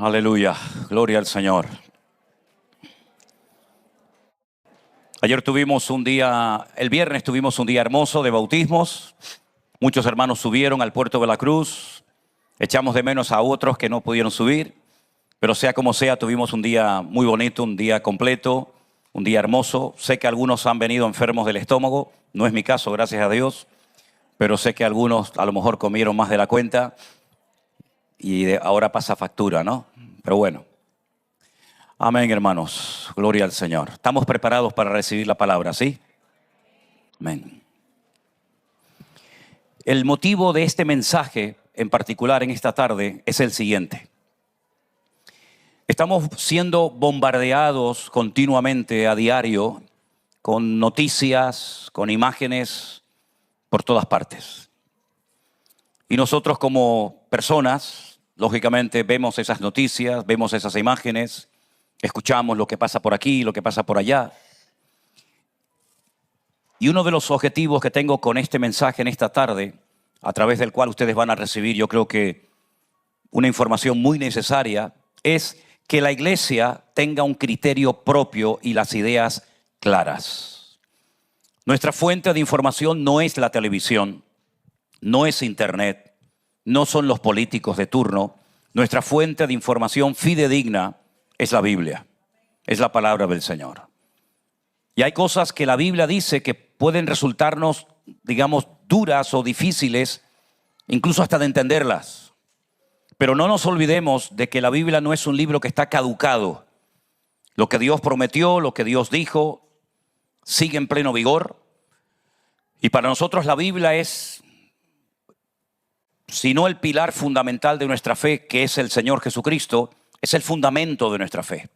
Aleluya, gloria al Señor. Ayer tuvimos un día, el viernes tuvimos un día hermoso de bautismos. Muchos hermanos subieron al puerto de la Cruz. Echamos de menos a otros que no pudieron subir. Pero sea como sea, tuvimos un día muy bonito, un día completo, un día hermoso. Sé que algunos han venido enfermos del estómago. No es mi caso, gracias a Dios. Pero sé que algunos a lo mejor comieron más de la cuenta y ahora pasa factura, ¿no? Pero bueno. Amén, hermanos. Gloria al Señor. Estamos preparados para recibir la palabra, ¿sí? Amén. El motivo de este mensaje, en particular en esta tarde, es el siguiente. Estamos siendo bombardeados continuamente a diario con noticias, con imágenes por todas partes. Y nosotros como personas, lógicamente, vemos esas noticias, vemos esas imágenes, escuchamos lo que pasa por aquí, lo que pasa por allá. Y uno de los objetivos que tengo con este mensaje en esta tarde, a través del cual ustedes van a recibir, yo creo que una información muy necesaria, es que la iglesia tenga un criterio propio y las ideas claras. Nuestra fuente de información no es la televisión, no es internet, no son los políticos de turno. Nuestra fuente de información fidedigna es la Biblia, es la palabra del Señor. Y hay cosas que la Biblia dice que pueden resultarnos, digamos, duras o difíciles, incluso hasta de entenderlas. Pero no nos olvidemos de que la Biblia no es un libro que está caducado. Lo que Dios prometió, lo que Dios dijo, sigue en pleno vigor. Y para nosotros la Biblia es, si no el pilar fundamental de nuestra fe, que es el Señor Jesucristo, es el fundamento de nuestra fe.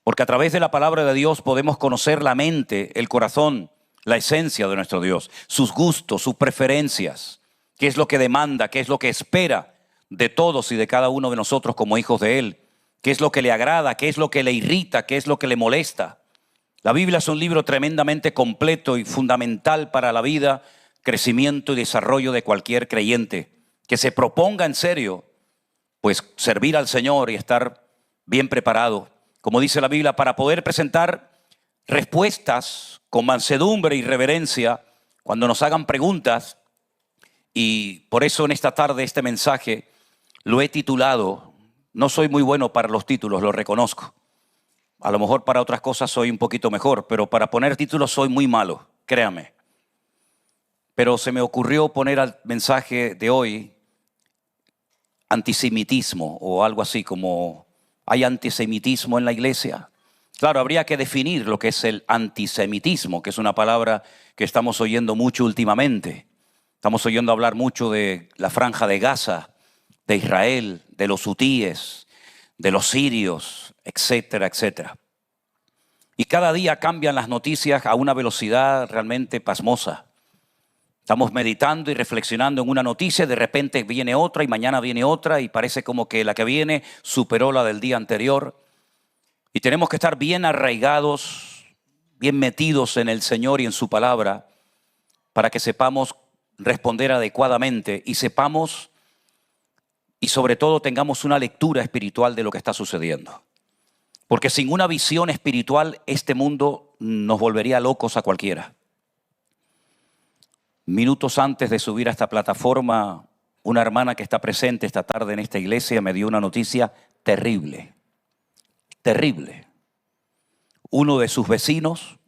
Porque a través de la palabra de Dios podemos conocer la mente, el corazón, la esencia de nuestro Dios, sus gustos, sus preferencias, qué es lo que demanda, qué es lo que espera de todos y de cada uno de nosotros como hijos de Él, qué es lo que le agrada, qué es lo que le irrita, qué es lo que le molesta. La Biblia es un libro tremendamente completo y fundamental para la vida, crecimiento y desarrollo de cualquier creyente que se proponga en serio, pues servir al Señor y estar bien preparado, como dice la Biblia, para poder presentar respuestas con mansedumbre y reverencia cuando nos hagan preguntas. Y por eso en esta tarde este mensaje lo he titulado, no soy muy bueno para los títulos, lo reconozco. A lo mejor para otras cosas soy un poquito mejor, pero para poner títulos soy muy malo, créame. Pero se me ocurrió poner al mensaje de hoy antisemitismo o algo así como hay antisemitismo en la iglesia. Claro, habría que definir lo que es el antisemitismo, que es una palabra que estamos oyendo mucho últimamente. Estamos oyendo hablar mucho de la franja de Gaza, de Israel, de los hutíes, de los sirios, etcétera, etcétera. Y cada día cambian las noticias a una velocidad realmente pasmosa. Estamos meditando y reflexionando en una noticia, de repente viene otra y mañana viene otra y parece como que la que viene superó la del día anterior. Y tenemos que estar bien arraigados, bien metidos en el Señor y en su palabra para que sepamos responder adecuadamente y sepamos y sobre todo tengamos una lectura espiritual de lo que está sucediendo. Porque sin una visión espiritual este mundo nos volvería locos a cualquiera. Minutos antes de subir a esta plataforma, una hermana que está presente esta tarde en esta iglesia me dio una noticia terrible, terrible. Uno de sus vecinos,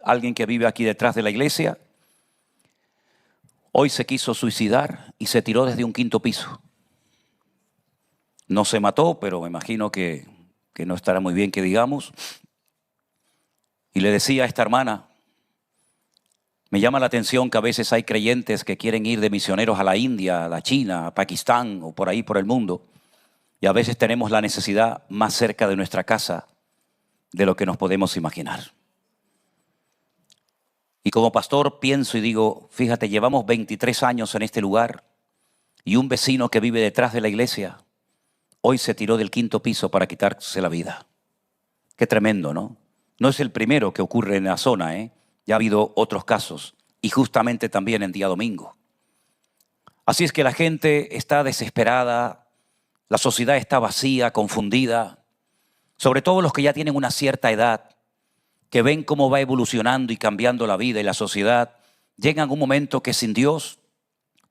alguien que vive aquí detrás de la iglesia, hoy se quiso suicidar y se tiró desde un 5º piso. No se mató, pero me imagino que no estará muy bien que digamos. Y le decía a esta hermana, me llama la atención que a veces hay creyentes que quieren ir de misioneros a la India, a la China, a Pakistán o por ahí por el mundo. Y a veces tenemos la necesidad más cerca de nuestra casa de lo que nos podemos imaginar. Y como pastor pienso y digo, fíjate, llevamos 23 años en este lugar y un vecino que vive detrás de la iglesia hoy se tiró del 5º piso para quitarse la vida. Qué tremendo, ¿no? No es el primero que ocurre en la zona, ¿eh? Ya ha habido otros casos, y justamente también en día domingo. Así es que la gente está desesperada, La sociedad está vacía, confundida. Sobre todo los que ya tienen una cierta edad, que ven cómo va evolucionando y cambiando la vida y la sociedad, llegan a un momento que sin Dios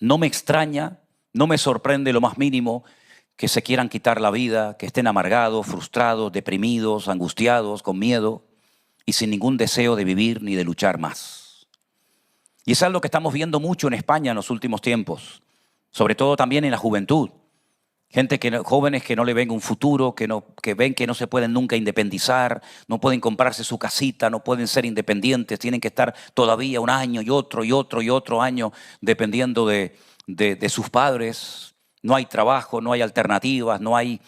no me extraña, no me sorprende lo más mínimo que se quieran quitar la vida, que estén amargados, frustrados, deprimidos, angustiados, con miedo y sin ningún deseo de vivir ni de luchar más. Y es algo que estamos viendo mucho en España en los últimos tiempos, sobre todo también en la juventud. Jóvenes que no le ven un futuro, que ven que no se pueden nunca independizar, no pueden comprarse su casita, no pueden ser independientes, tienen que estar todavía un año y otro y otro y otro año dependiendo de sus padres. No hay trabajo, no hay alternativas, no hay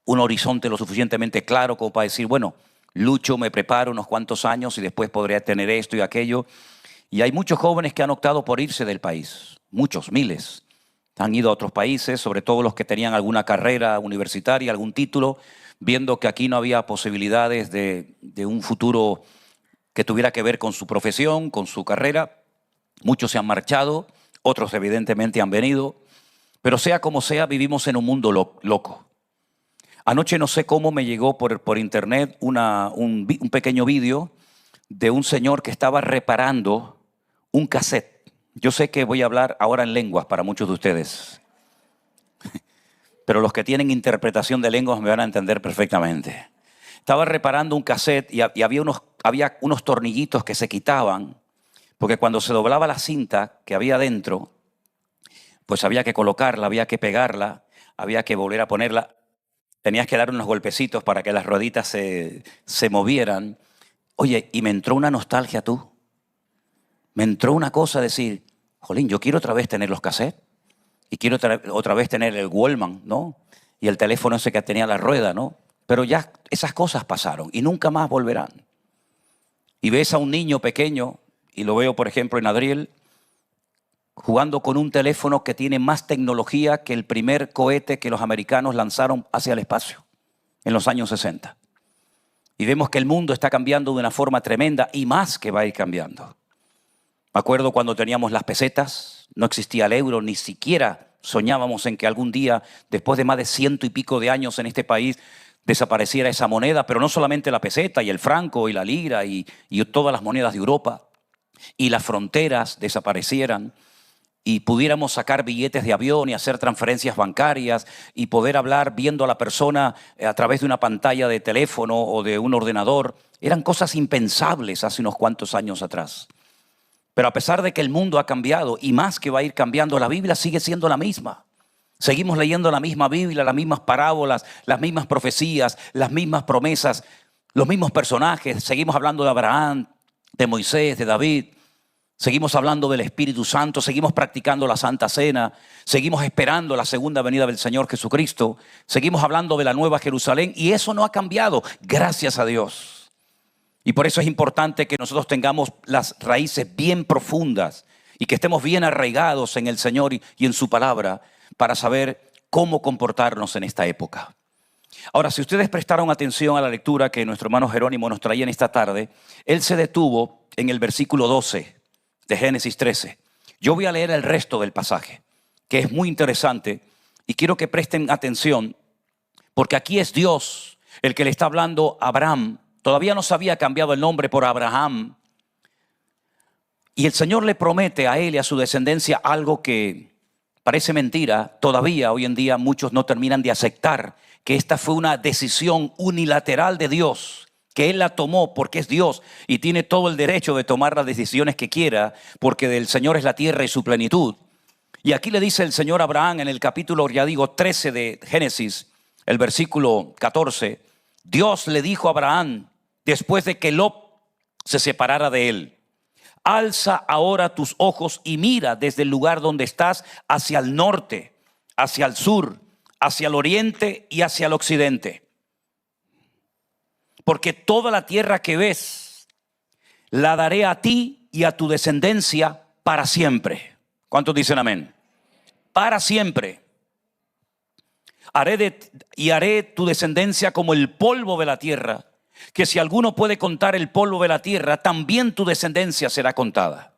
un horizonte lo suficientemente claro como para decir, bueno, lucho, me preparo unos cuantos años y después podré tener esto y aquello. Y hay muchos jóvenes que han optado por irse del país, muchos, miles. Han ido a otros países, sobre todo los que tenían alguna carrera universitaria, algún título, viendo que aquí no había posibilidades de un futuro que tuviera que ver con su profesión, con su carrera. Muchos se han marchado, otros evidentemente han venido, pero sea como sea, vivimos en un mundo loco. Anoche no sé cómo me llegó por internet un pequeño vídeo de un señor que estaba reparando un cassette. Yo sé que voy a hablar ahora en lenguas para muchos de ustedes, pero los que tienen interpretación de lenguas me van a entender perfectamente. Estaba reparando un cassette y había unos tornillitos que se quitaban, porque cuando se doblaba la cinta que había dentro, pues había que colocarla, había que pegarla, había que volver a ponerla. Tenías que dar unos golpecitos para que las rueditas se movieran. Oye, y me entró una nostalgia, tú. Me entró una cosa a decir, jolín, yo quiero otra vez tener los cassettes y quiero otra vez tener el Walkman, ¿no? Y el teléfono ese que tenía la rueda, ¿no? Pero ya esas cosas pasaron y nunca más volverán. Y ves a un niño pequeño, y lo veo por ejemplo en Adriel, jugando con un teléfono que tiene más tecnología que el primer cohete que los americanos lanzaron hacia el espacio en los años 60. Y vemos que el mundo está cambiando de una forma tremenda y más que va a ir cambiando. Me acuerdo cuando teníamos las pesetas, no existía el euro, ni siquiera soñábamos en que algún día, después de más de 100 y pico de años en este país, desapareciera esa moneda, pero no solamente la peseta y el franco y la lira y todas las monedas de Europa, y las fronteras desaparecieran, y pudiéramos sacar billetes de avión y hacer transferencias bancarias y poder hablar viendo a la persona a través de una pantalla de teléfono o de un ordenador. Eran cosas impensables hace unos cuantos años atrás. Pero a pesar de que el mundo ha cambiado y más que va a ir cambiando, la Biblia sigue siendo la misma. Seguimos leyendo la misma Biblia, las mismas parábolas, las mismas profecías, las mismas promesas, los mismos personajes. Seguimos hablando de Abraham, de Moisés, de David. Seguimos hablando del Espíritu Santo, seguimos practicando la Santa Cena, seguimos esperando la segunda venida del Señor Jesucristo, seguimos hablando de la Nueva Jerusalén y eso no ha cambiado, gracias a Dios. Y por eso es importante que nosotros tengamos las raíces bien profundas y que estemos bien arraigados en el Señor y en su palabra para saber cómo comportarnos en esta época. Ahora, si ustedes prestaron atención a la lectura que nuestro hermano Jerónimo nos traía en esta tarde, él se detuvo en el versículo 12 de Génesis 13. Yo voy a leer el resto del pasaje, que es muy interesante y quiero que presten atención porque aquí es Dios el que le está hablando a Abraham. Todavía no se había cambiado el nombre por Abraham. Y el Señor le promete a él y a su descendencia algo que parece mentira. Todavía hoy en día muchos no terminan de aceptar que esta fue una decisión unilateral de Dios, que Él la tomó porque es Dios y tiene todo el derecho de tomar las decisiones que quiera, porque del Señor es la tierra y su plenitud. Y aquí le dice el Señor a Abraham en el capítulo, ya digo, 13 de Génesis, el versículo 14, Dios le dijo a Abraham, después de que Lot se separara de él, alza ahora tus ojos y mira desde el lugar donde estás hacia el norte, hacia el sur, hacia el oriente y hacia el occidente. Porque toda la tierra que ves la daré a ti y a tu descendencia para siempre. ¿Cuántos dicen amén? Para siempre. Haré tu descendencia como el polvo de la tierra, que si alguno puede contar el polvo de la tierra, también tu descendencia será contada.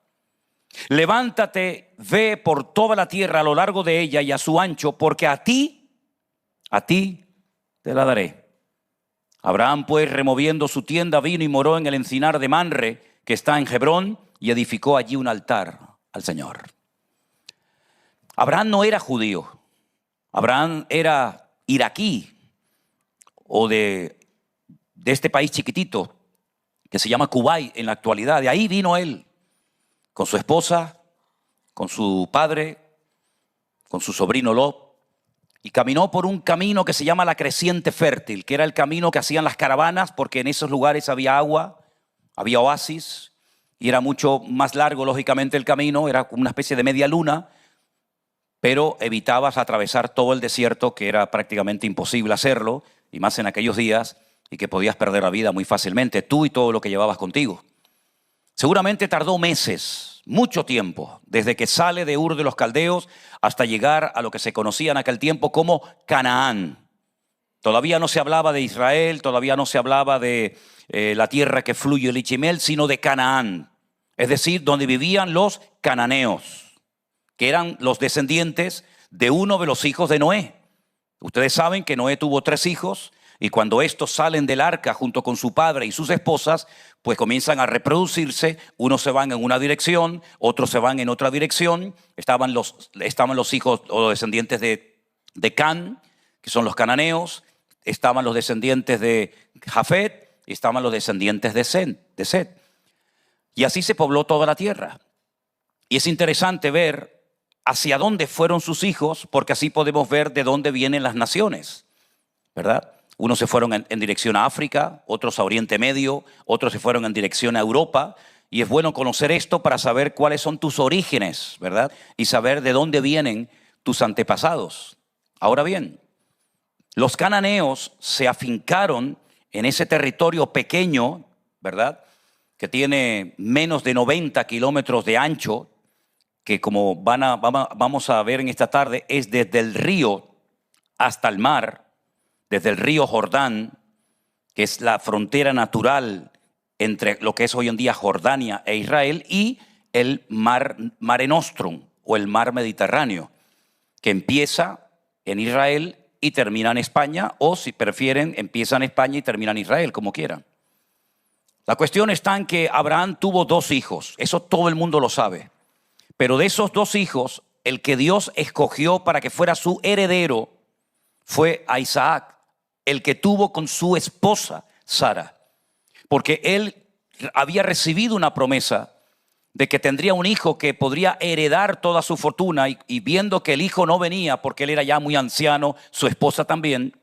Levántate, ve por toda la tierra a lo largo de ella y a su ancho, porque a ti a ti te la daré. Abraham pues, removiendo su tienda, vino y moró en el encinar de Manre, que está en Hebrón, y edificó allí un altar al Señor. Abraham no era judío. Abraham era iraquí, o de este país chiquitito que se llama Kuwait en la actualidad. De ahí vino él, con su esposa, con su padre, con su sobrino Lot, y caminó por un camino que se llama la Creciente Fértil, que era el camino que hacían las caravanas, porque en esos lugares había agua, había oasis, y era mucho más largo, lógicamente, el camino, era una especie de media luna, pero evitabas atravesar todo el desierto, que era prácticamente imposible hacerlo, y más en aquellos días, y que podías perder la vida muy fácilmente, tú y todo lo que llevabas contigo. Seguramente tardó meses, mucho tiempo, desde que sale de Ur de los Caldeos hasta llegar a lo que se conocía en aquel tiempo como Canaán. Todavía no se hablaba de Israel, todavía no se hablaba de la tierra que fluye leche y miel, sino de Canaán, es decir, donde vivían los cananeos, que eran los descendientes de uno de los hijos de Noé. Ustedes saben que Noé tuvo 3 hijos, y cuando estos salen del arca junto con su padre y sus esposas, pues comienzan a reproducirse. Unos se van en una dirección, otros se van en otra dirección. Estaban los hijos o los descendientes de Can, que son los cananeos. Estaban los descendientes de Jafet y estaban los descendientes de Set. Y así se pobló toda la tierra. Y es interesante ver hacia dónde fueron sus hijos, porque así podemos ver de dónde vienen las naciones, ¿verdad? Unos se fueron en dirección a África, otros a Oriente Medio, otros se fueron en dirección a Europa. Y es bueno conocer esto para saber cuáles son tus orígenes, ¿verdad? Y saber de dónde vienen tus antepasados. Ahora bien, los cananeos se afincaron en ese territorio pequeño, ¿verdad? Que tiene menos de 90 kilómetros de ancho, que como vamos a ver en esta tarde, es desde el río hasta el mar. Desde el río Jordán, que es la frontera natural entre lo que es hoy en día Jordania e Israel, y el Mare Nostrum, o el mar Mediterráneo, que empieza en Israel y termina en España, o si prefieren, empieza en España y termina en Israel, como quieran. La cuestión está en que Abraham tuvo 2 hijos, eso todo el mundo lo sabe, pero de esos 2 hijos, el que Dios escogió para que fuera su heredero fue a Isaac, el que tuvo con su esposa Sara, porque él había recibido una promesa de que tendría un hijo que podría heredar toda su fortuna, y viendo que el hijo no venía porque él era ya muy anciano, su esposa también,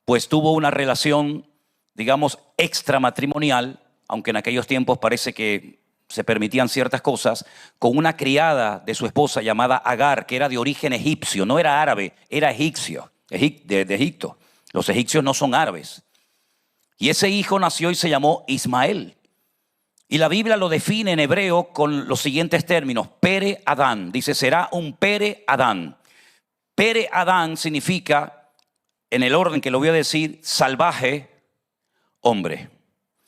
pues tuvo una relación, digamos, extramatrimonial, aunque en aquellos tiempos parece que se permitían ciertas cosas, con una criada de su esposa llamada Agar, que era de origen egipcio, no era árabe, era egipcio, de Egipto. Los egipcios no son árabes. Y ese hijo nació y se llamó Ismael. Y la Biblia lo define en hebreo con los siguientes términos: Pere Adán. Dice, será un Pere Adán. Pere Adán significa, en el orden que lo voy a decir, salvaje hombre.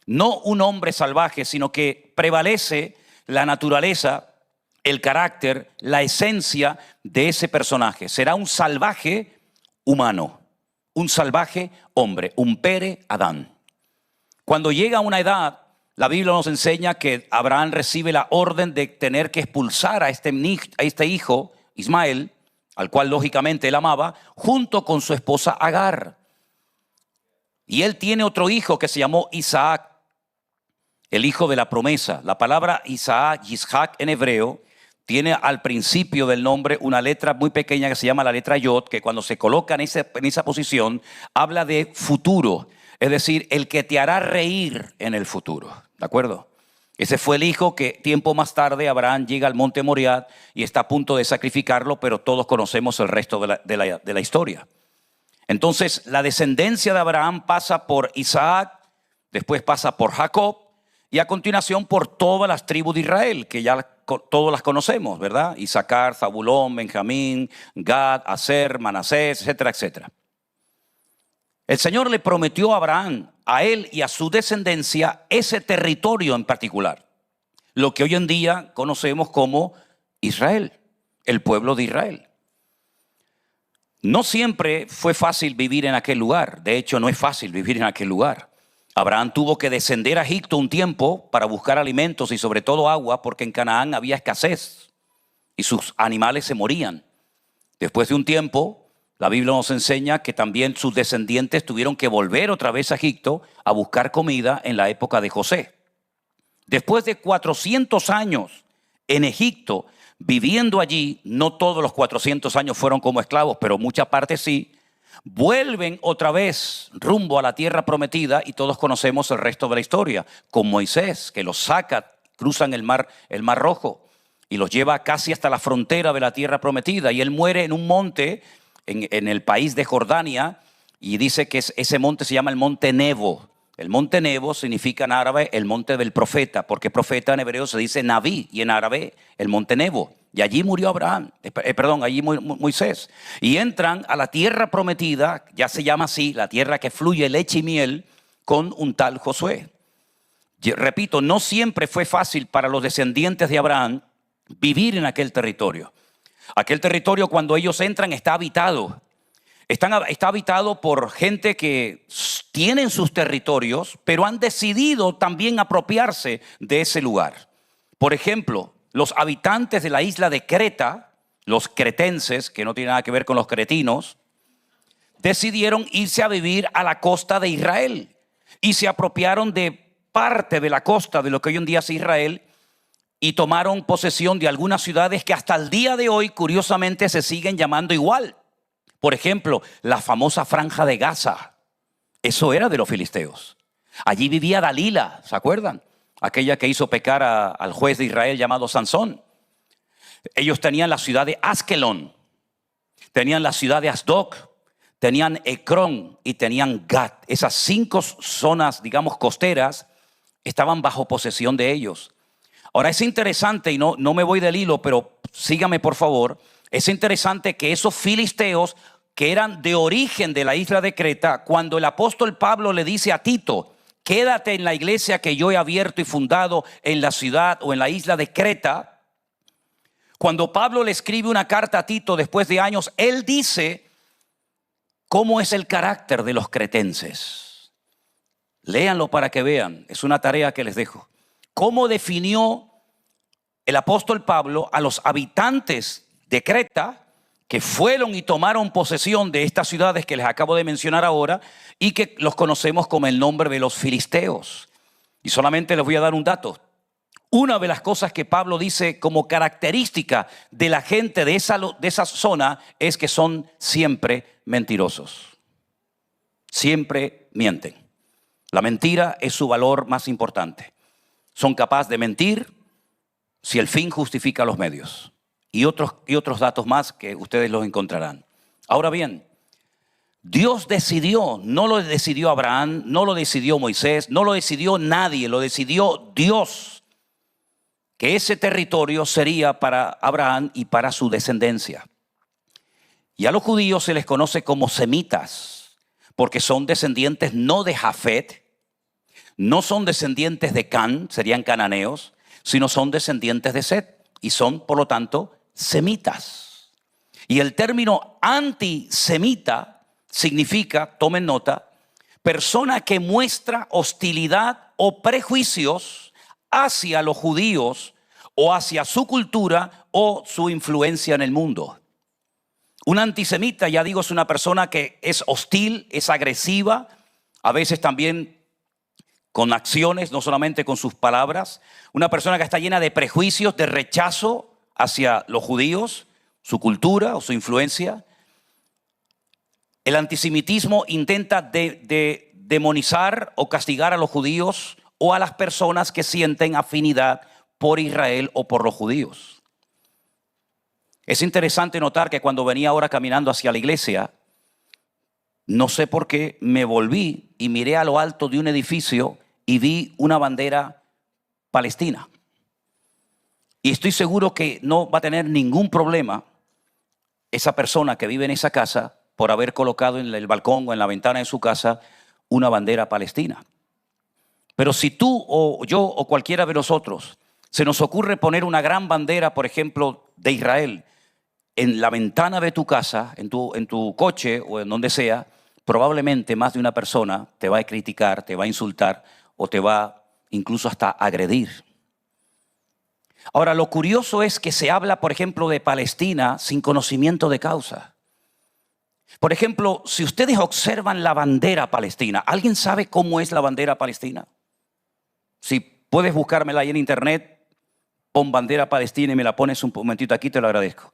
No un hombre salvaje, sino que prevalece la naturaleza, el carácter, la esencia de ese personaje. Será un salvaje humano. Un salvaje hombre, un Pere Adán. Cuando llega a una edad, la Biblia nos enseña que Abraham recibe la orden de tener que expulsar a este hijo, Ismael, al cual lógicamente él amaba, junto con su esposa Agar. Y él tiene otro hijo que se llamó Isaac, el hijo de la promesa. La palabra Isaac, Yishak en hebreo, tiene al principio del nombre una letra muy pequeña que se llama la letra Yod, que cuando se coloca en esa posición habla de futuro, es decir, el que te hará reír en el futuro, ¿de acuerdo? Ese fue el hijo que tiempo más tarde Abraham llega al monte Moriah y está a punto de sacrificarlo, pero todos conocemos el resto de la historia. Entonces la descendencia de Abraham pasa por Isaac, después pasa por Jacob y a continuación por todas las tribus de Israel, que ya todos las conocemos, ¿verdad? Isaacar, Zabulón, Benjamín, Gad, Aser, Manasés, etcétera, etcétera. El Señor le prometió a Abraham, a él y a su descendencia, ese territorio en particular, lo que hoy en día conocemos como Israel, el pueblo de Israel. No siempre fue fácil vivir en aquel lugar. De hecho, no es fácil vivir en aquel lugar. Abraham tuvo que descender a Egipto un tiempo para buscar alimentos y sobre todo agua, porque en Canaán había escasez y sus animales se morían. Después de un tiempo, la Biblia nos enseña que también sus descendientes tuvieron que volver otra vez a Egipto a buscar comida en la época de José. Después de 400 años en Egipto, viviendo allí, no todos los 400 años fueron como esclavos, pero mucha parte sí, vuelven otra vez rumbo a la tierra prometida y todos conocemos el resto de la historia, con Moisés, que los saca, cruzan el mar Rojo y los lleva casi hasta la frontera de la tierra prometida, y él muere en un monte en el país de Jordania, y dice que ese monte se llama el monte Nebo. El monte Nebo significa en árabe el monte del profeta, porque profeta en hebreo se dice Naví, y en árabe el monte Nebo. Y allí murió allí murió Moisés. Y entran a la tierra prometida, ya se llama así, la tierra que fluye leche y miel, con un tal Josué. Repito, no siempre fue fácil para los descendientes de Abraham vivir en aquel territorio. Aquel territorio, cuando ellos entran, está habitado. Está habitado por gente que tienen sus territorios, pero han decidido también apropiarse de ese lugar. Por ejemplo, los habitantes de la isla de Creta, los cretenses, que no tienen nada que ver con los cretinos, decidieron irse a vivir a la costa de Israel y se apropiaron de parte de la costa de lo que hoy en día es Israel y tomaron posesión de algunas ciudades que hasta el día de hoy, curiosamente, se siguen llamando igual. Por ejemplo, la famosa Franja de Gaza, eso era de los filisteos. Allí vivía Dalila, ¿se acuerdan? Aquella que hizo pecar al juez de Israel llamado Sansón. Ellos tenían la ciudad de Askelón, tenían la ciudad de Asdod, tenían Ecrón y tenían Gat. Esas 5 zonas, digamos, costeras, estaban bajo posesión de ellos. Ahora es interesante, y no me voy del hilo, pero sígame por favor. Es interesante que esos filisteos que eran de origen de la isla de Creta, cuando el apóstol Pablo le dice a Tito, quédate en la iglesia que yo he abierto y fundado en la ciudad o en la isla de Creta, cuando Pablo le escribe una carta a Tito después de años, él dice cómo es el carácter de los cretenses. Léanlo para que vean, es una tarea que les dejo. ¿Cómo definió el apóstol Pablo a los habitantes de Creta que fueron y tomaron posesión de estas ciudades que les acabo de mencionar ahora y que los conocemos como el nombre de los filisteos? Y solamente les voy a dar un dato. Una de las cosas que Pablo dice como característica de la gente de esa zona es que son siempre mentirosos. Siempre mienten. La mentira es su valor más importante. Son capaces de mentir si el fin justifica los medios. Y otros datos más que ustedes los encontrarán. Ahora bien, Dios decidió, no lo decidió Abraham, no lo decidió Moisés, no lo decidió nadie, lo decidió Dios, que ese territorio sería para Abraham y para su descendencia. Y a los judíos se les conoce como semitas, porque son descendientes no de Jafet, no son descendientes de Can, serían cananeos, sino son descendientes de Set y son, por lo tanto, semitas. Y el término antisemita significa, tomen nota, persona que muestra hostilidad o prejuicios hacia los judíos o hacia su cultura o su influencia en el mundo. Un antisemita, ya digo, es una persona que es hostil, es agresiva, a veces también con acciones, no solamente con sus palabras. Una persona que está llena de prejuicios, de rechazo hacia los judíos, su cultura o su influencia. El antisemitismo intenta demonizar o castigar a los judíos o a las personas que sienten afinidad por Israel o por los judíos. Es interesante notar que cuando venía ahora caminando hacia la iglesia, no sé por qué me volví y miré a lo alto de un edificio y vi una bandera palestina. Y estoy seguro que no va a tener ningún problema esa persona que vive en esa casa por haber colocado en el balcón o en la ventana de su casa una bandera palestina. Pero si tú o yo o cualquiera de nosotros se nos ocurre poner una gran bandera, por ejemplo, de Israel, en la ventana de tu casa, en tu coche o en donde sea, probablemente más de una persona te va a criticar, te va a insultar o te va incluso hasta agredir. Ahora, lo curioso es que se habla, por ejemplo, de Palestina sin conocimiento de causa. Por ejemplo, si ustedes observan la bandera palestina, ¿alguien sabe cómo es la bandera palestina? Si puedes buscármela ahí en internet, pon bandera palestina y me la pones un momentito aquí, te lo agradezco.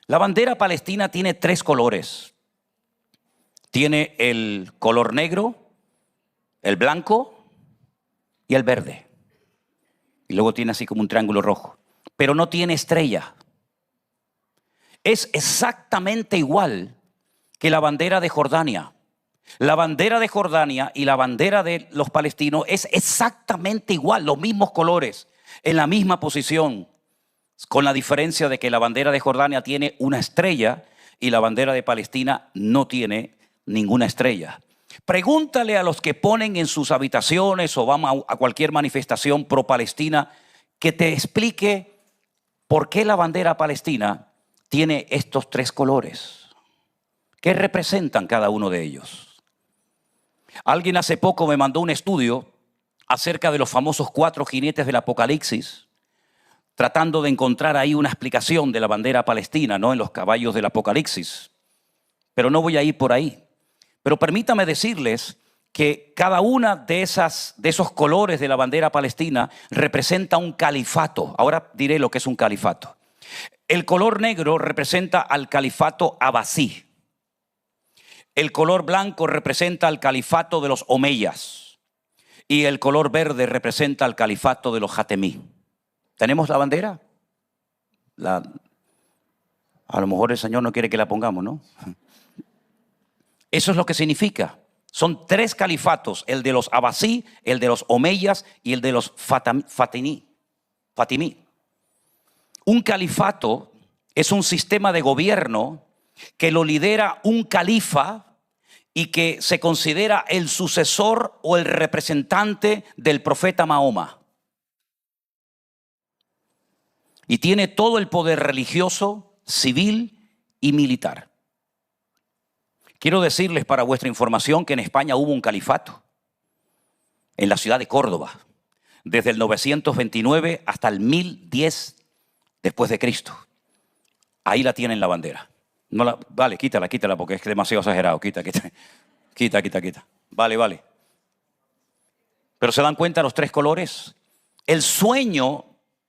La bandera palestina tiene 3 colores. Tiene el color negro, el blanco y el verde. Y luego tiene así como un triángulo rojo. Pero no tiene estrella. Es exactamente igual que la bandera de Jordania. La bandera de Jordania y la bandera de los palestinos es exactamente igual, los mismos colores, en la misma posición, con la diferencia de que la bandera de Jordania tiene una estrella y la bandera de Palestina no tiene ninguna estrella. Pregúntale a los que ponen en sus habitaciones o van a cualquier manifestación pro-Palestina que te explique por qué la bandera palestina tiene estos 3 colores. ¿Qué representan cada uno de ellos? Alguien hace poco me mandó un estudio acerca de los famosos 4 jinetes del Apocalipsis, tratando de encontrar ahí una explicación de la bandera palestina, ¿no? En los caballos del Apocalipsis. Pero no voy a ir por ahí. Pero permítame decirles que cada una de esos colores de la bandera palestina representa un califato. Ahora diré lo que es un califato. El color negro representa al califato abasí. El color blanco representa al califato de los omeyas. Y el color verde representa al califato de los jatemí. ¿Tenemos la bandera? A lo mejor el Señor no quiere que la pongamos, ¿no? Eso es lo que significa. Son 3 califatos, el de los abasí, el de los omeyas y el de los fatimí. Un califato es un sistema de gobierno que lo lidera un califa y que se considera el sucesor o el representante del profeta Mahoma. Y tiene todo el poder religioso, civil y militar. Quiero decirles para vuestra información que en España hubo un califato en la ciudad de Córdoba, desde el 929 hasta el 1010 después de Cristo. Ahí la tienen la bandera. Vale, quítala porque es demasiado exagerado. Quita. Vale. Pero ¿se dan cuenta los 3 colores? El sueño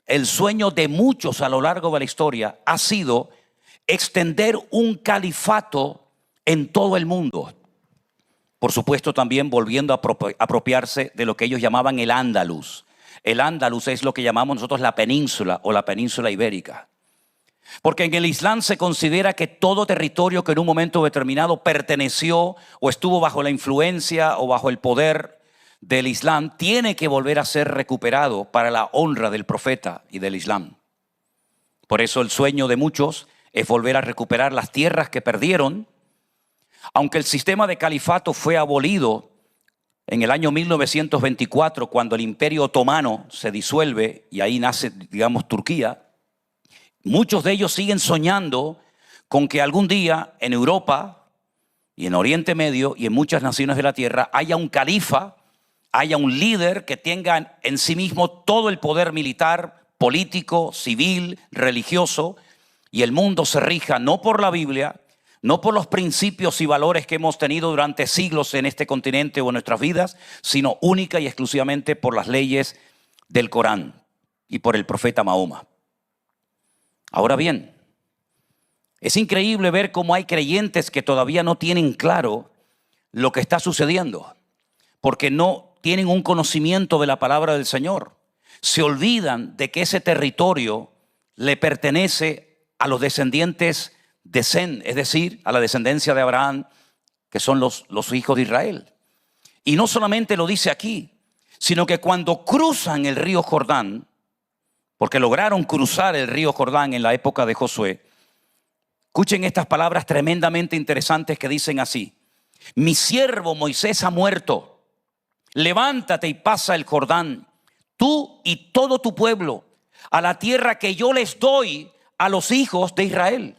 de muchos a lo largo de la historia ha sido extender un califato en todo el mundo. Por supuesto, también volviendo a apropiarse de lo que ellos llamaban el Andaluz. El Andaluz es lo que llamamos nosotros la península o la península ibérica. Porque en el Islam se considera que todo territorio que en un momento determinado perteneció o estuvo bajo la influencia o bajo el poder del Islam tiene que volver a ser recuperado para la honra del profeta y del Islam. Por eso el sueño de muchos es volver a recuperar las tierras que perdieron. Aunque el sistema de califato fue abolido en el año 1924, cuando el Imperio Otomano se disuelve y ahí nace, digamos, Turquía, muchos de ellos siguen soñando con que algún día en Europa y en Oriente Medio y en muchas naciones de la tierra haya un califa, haya un líder que tenga en sí mismo todo el poder militar, político, civil, religioso, y el mundo se rija no por la Biblia, no por los principios y valores que hemos tenido durante siglos en este continente o en nuestras vidas, sino única y exclusivamente por las leyes del Corán y por el profeta Mahoma. Ahora bien, es increíble ver cómo hay creyentes que todavía no tienen claro lo que está sucediendo, porque no tienen un conocimiento de la palabra del Señor. Se olvidan de que ese territorio le pertenece a los descendientes de Sem, es decir, a la descendencia de Abraham, que son los hijos de Israel. Y no solamente lo dice aquí, sino que cuando cruzan el río Jordán, porque lograron cruzar el río Jordán en la época de Josué, escuchen estas palabras tremendamente interesantes que dicen así: mi siervo Moisés ha muerto, levántate y pasa el Jordán, tú y todo tu pueblo, a la tierra que yo les doy a los hijos de Israel.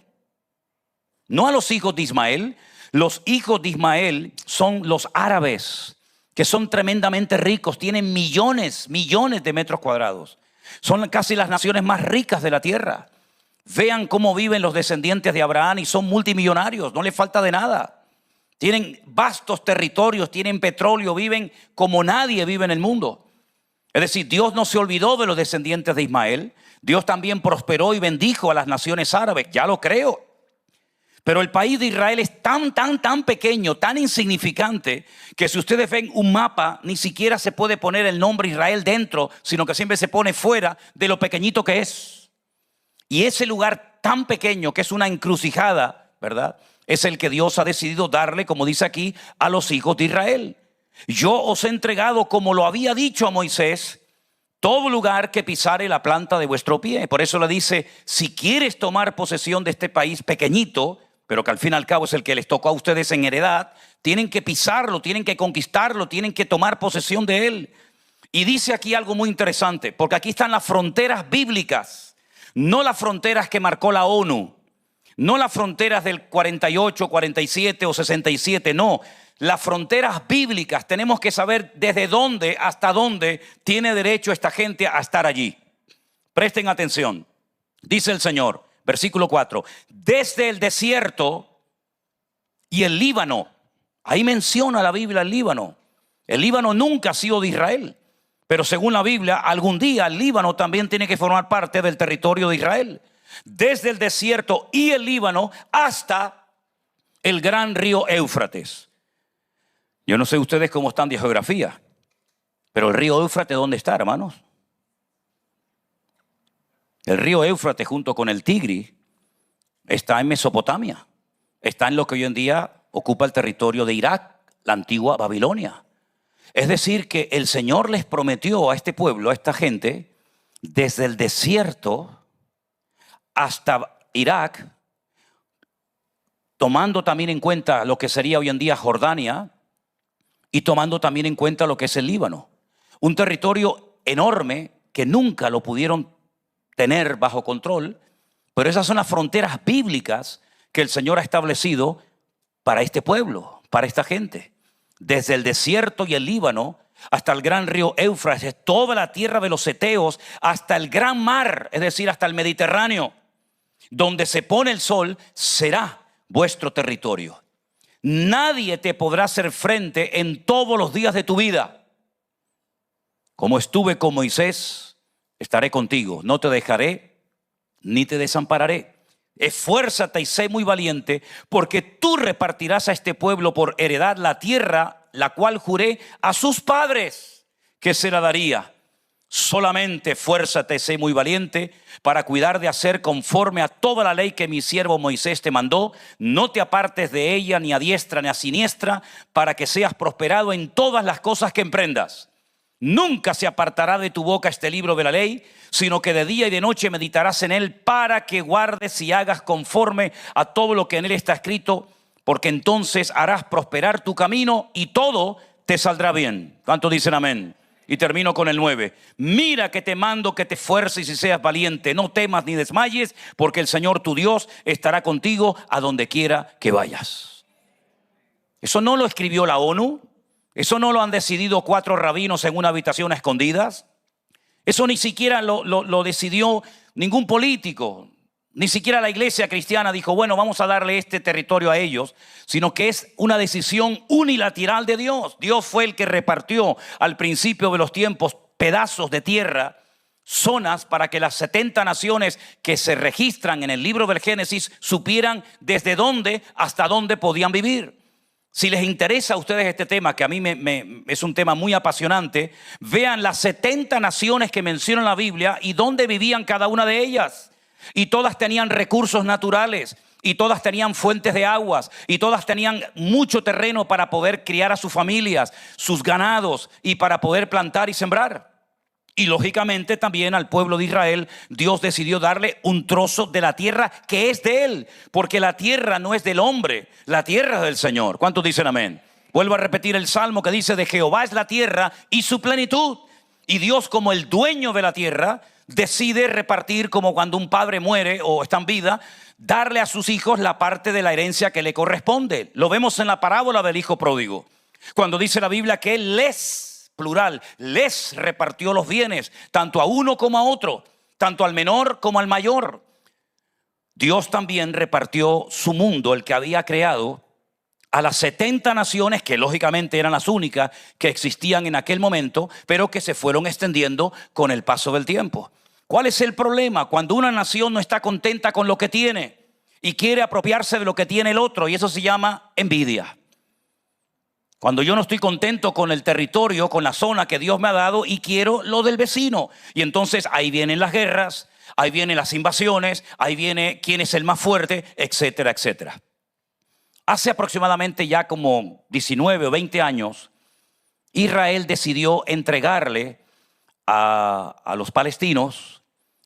no a los hijos de Ismael. Los hijos de Ismael son los árabes, que son tremendamente ricos, tienen millones de metros cuadrados. Son casi las naciones más ricas de la tierra. Vean cómo viven los descendientes de Abraham y son multimillonarios, no les falta de nada. Tienen vastos territorios, tienen petróleo, viven como nadie vive en el mundo. Es decir, Dios no se olvidó de los descendientes de Ismael. Dios también prosperó y bendijo a las naciones árabes, ya lo creo. Pero el país de Israel es tan pequeño, tan insignificante, que si ustedes ven un mapa, ni siquiera se puede poner el nombre Israel dentro, sino que siempre se pone fuera de lo pequeñito que es. Y ese lugar tan pequeño, que es una encrucijada, ¿verdad?, es el que Dios ha decidido darle, como dice aquí, a los hijos de Israel. Yo os he entregado, como lo había dicho a Moisés, todo lugar que pisare la planta de vuestro pie. Por eso le dice, si quieres tomar posesión de este país pequeñito, pero que al fin y al cabo es el que les tocó a ustedes en heredad, tienen que pisarlo, tienen que conquistarlo, tienen que tomar posesión de él. Y dice aquí algo muy interesante, porque aquí están las fronteras bíblicas, no las fronteras que marcó la ONU, no las fronteras del 48, 47 o 67, no. Las fronteras bíblicas, tenemos que saber desde dónde hasta dónde tiene derecho esta gente a estar allí. Presten atención. Dice el Señor, versículo 4, desde el desierto y el Líbano. Ahí menciona la Biblia el Líbano. El Líbano nunca ha sido de Israel, pero según la Biblia, algún día el Líbano también tiene que formar parte del territorio de Israel. Desde el desierto y el Líbano hasta el gran río Éufrates. Yo no sé ustedes cómo están de geografía, pero el río Éufrates, ¿dónde está, hermanos? El río Éufrates junto con el Tigris está en Mesopotamia. Está en lo que hoy en día ocupa el territorio de Irak, la antigua Babilonia. Es decir, que el Señor les prometió a este pueblo, a esta gente, desde el desierto hasta Irak, tomando también en cuenta lo que sería hoy en día Jordania y tomando también en cuenta lo que es el Líbano. Un territorio enorme que nunca lo pudieron tener bajo control, pero esas son las fronteras bíblicas que el Señor ha establecido para este pueblo, para esta gente. Desde el desierto y el Líbano hasta el gran río Éufrates, toda la tierra de los heteos, hasta el gran mar, es decir, hasta el Mediterráneo, donde se pone el sol, será vuestro territorio. Nadie te podrá hacer frente en todos los días de tu vida. Como estuve con Moisés, estaré contigo. No te dejaré ni te desampararé. Esfuérzate y sé muy valiente, porque tú repartirás a este pueblo por heredad la tierra, la cual juré a sus padres que se la daría. Solamente esfuérzate, sé muy valiente para cuidar de hacer conforme a toda la ley que mi siervo Moisés te mandó. No te apartes de ella ni a diestra ni a siniestra, para que seas prosperado en todas las cosas que emprendas. Nunca se apartará de tu boca este libro de la ley, sino que de día y de noche meditarás en él, para que guardes y hagas conforme a todo lo que en él está escrito, porque entonces harás prosperar tu camino y todo te saldrá bien. ¿Cuántos dicen amén? Y termino con el 9. Mira que te mando que te esfuerces y seas valiente. No temas ni desmayes, porque el Señor tu Dios estará contigo a donde quiera que vayas. Eso no lo escribió la ONU. Eso no lo han decidido 4 rabinos en una habitación a escondidas. Eso ni siquiera lo decidió ningún político. Ni siquiera la iglesia cristiana dijo, bueno, vamos a darle este territorio a ellos, sino que es una decisión unilateral de Dios. Dios fue el que repartió al principio de los tiempos pedazos de tierra, zonas, para que las 70 naciones que se registran en el libro del Génesis supieran desde dónde hasta dónde podían vivir. Si les interesa a ustedes este tema, que a mí es un tema muy apasionante, vean las 70 naciones que menciona la Biblia y dónde vivían cada una de ellas. Y todas tenían recursos naturales, y todas tenían fuentes de aguas, y todas tenían mucho terreno para poder criar a sus familias, sus ganados, y para poder plantar y sembrar. Y lógicamente también al pueblo de Israel Dios decidió darle un trozo de la tierra que es de él, porque la tierra no es del hombre, la tierra es del Señor. ¿Cuántos dicen amén? Vuelvo a repetir el salmo que dice, de Jehová es la tierra y su plenitud. Y Dios, como el dueño de la tierra, decide repartir, como cuando un padre muere o está en vida, darle a sus hijos la parte de la herencia que le corresponde. Lo vemos en la parábola del hijo pródigo, cuando dice la Biblia que él les, plural, les repartió los bienes, tanto a uno como a otro, tanto al menor como al mayor. Dios también repartió su mundo, el que había creado, a las 70 naciones, que lógicamente eran las únicas que existían en aquel momento, pero que se fueron extendiendo con el paso del tiempo. ¿Cuál es el problema? Cuando una nación no está contenta con lo que tiene y quiere apropiarse de lo que tiene el otro, y eso se llama envidia. Cuando yo no estoy contento con el territorio, con la zona que Dios me ha dado y quiero lo del vecino. Y entonces ahí vienen las guerras, ahí vienen las invasiones, ahí viene quién es el más fuerte, etcétera, etcétera. Hace aproximadamente ya como 19 o 20 años, Israel decidió entregarle a los palestinos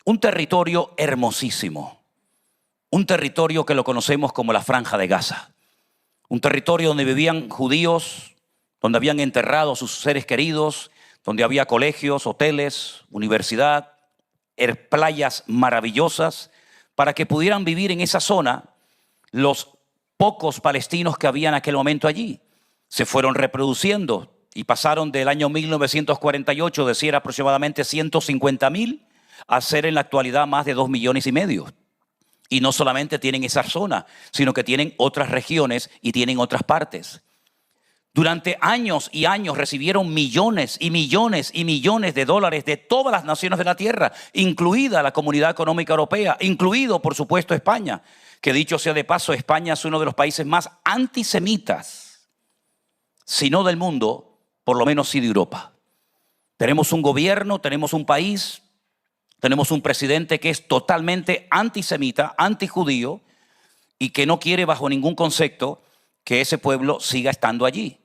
un territorio hermosísimo, un territorio que lo conocemos como la Franja de Gaza, un territorio donde vivían judíos, donde habían enterrado a sus seres queridos, donde había colegios, hoteles, universidad, playas maravillosas, para que pudieran vivir en esa zona los pocos palestinos que había en aquel momento allí. Se fueron reproduciendo y pasaron del año 1948, de ser aproximadamente 150,000, a ser en la actualidad más de 2,5 millones. Y no solamente tienen esa zona, sino que tienen otras regiones y tienen otras partes. Durante años y años recibieron millones y millones y millones de dólares de todas las naciones de la tierra, incluida la Comunidad Económica Europea, incluido, por supuesto, España. Que dicho sea de paso, España es uno de los países más antisemitas, si no del mundo, por lo menos sí de Europa. Tenemos un gobierno, tenemos un país, tenemos un presidente que es totalmente antisemita, antijudío, y que no quiere bajo ningún concepto que ese pueblo siga estando allí.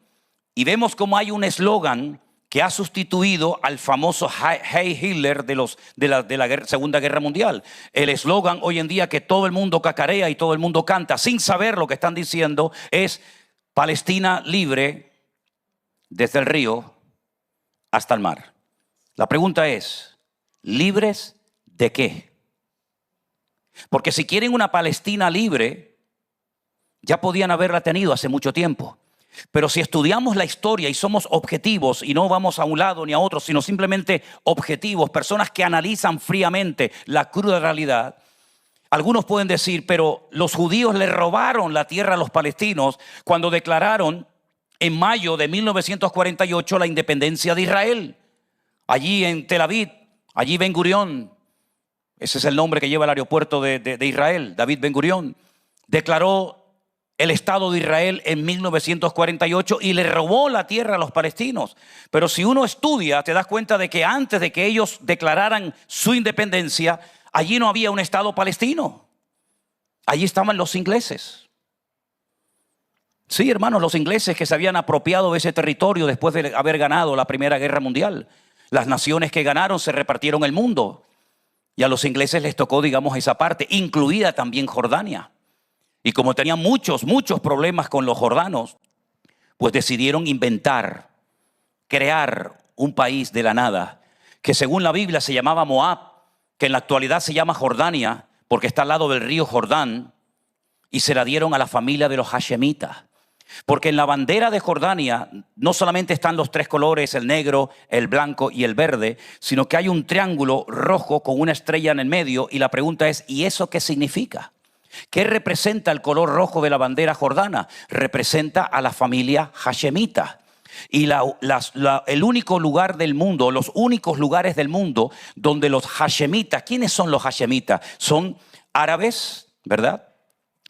Y vemos cómo hay un eslogan que ha sustituido al famoso Heil Hitler de la Segunda Guerra Mundial. El eslogan hoy en día que todo el mundo cacarea y todo el mundo canta sin saber lo que están diciendo es Palestina libre desde el río hasta el mar. La pregunta es, ¿libres de qué? Porque si quieren una Palestina libre, ya podían haberla tenido hace mucho tiempo. Pero si estudiamos la historia y somos objetivos y no vamos a un lado ni a otro, sino simplemente objetivos, personas que analizan fríamente la cruda realidad, algunos pueden decir, pero los judíos le robaron la tierra a los palestinos cuando declararon en mayo de 1948 la independencia de Israel. Allí en Tel Aviv, allí Ben Gurión, ese es el nombre que lleva el aeropuerto de Israel, David Ben Gurión, declaró el Estado de Israel en 1948 y le robó la tierra a los palestinos. Pero si uno estudia, te das cuenta de que antes de que ellos declararan su independencia, allí no había un Estado palestino. Allí estaban los ingleses. Sí, hermanos, los ingleses que se habían apropiado de ese territorio después de haber ganado la Primera Guerra Mundial. Las naciones que ganaron se repartieron el mundo. Y a los ingleses les tocó, digamos, esa parte, incluida también Jordania. Y como tenían muchos problemas con los jordanos, pues decidieron inventar, crear un país de la nada, que según la Biblia se llamaba Moab, que en la actualidad se llama Jordania, porque está al lado del río Jordán, y se la dieron a la familia de los hashemitas. Porque en la bandera de Jordania no solamente están los 3 colores, el negro, el blanco y el verde, sino que hay un triángulo rojo con una estrella en el medio, y la pregunta es, ¿y eso qué significa? ¿Qué representa el color rojo de la bandera jordana? Representa a la familia hashemita. Y el único lugar del mundo, los únicos lugares del mundo donde los hashemitas, ¿quiénes son los hashemitas? Son árabes, ¿verdad?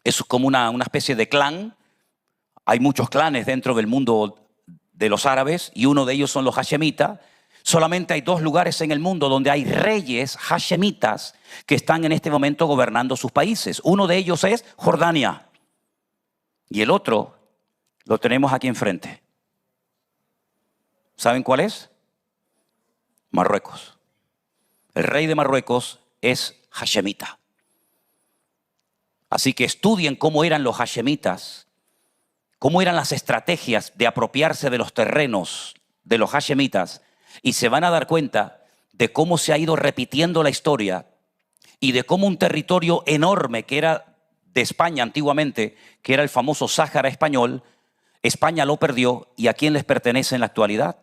Es como una especie de clan. Hay muchos clanes dentro del mundo de los árabes y uno de ellos son los hashemitas. Solamente hay 2 lugares en el mundo donde hay reyes hashemitas que están en este momento gobernando sus países. Uno de ellos es Jordania y el otro lo tenemos aquí enfrente. ¿Saben cuál es? Marruecos. El rey de Marruecos es hashemita. Así que estudien cómo eran los hashemitas, cómo eran las estrategias de apropiarse de los terrenos de los hashemitas, y se van a dar cuenta de cómo se ha ido repitiendo la historia y de cómo un territorio enorme que era de España antiguamente, que era el famoso Sáhara español, España lo perdió y a quién les pertenece en la actualidad.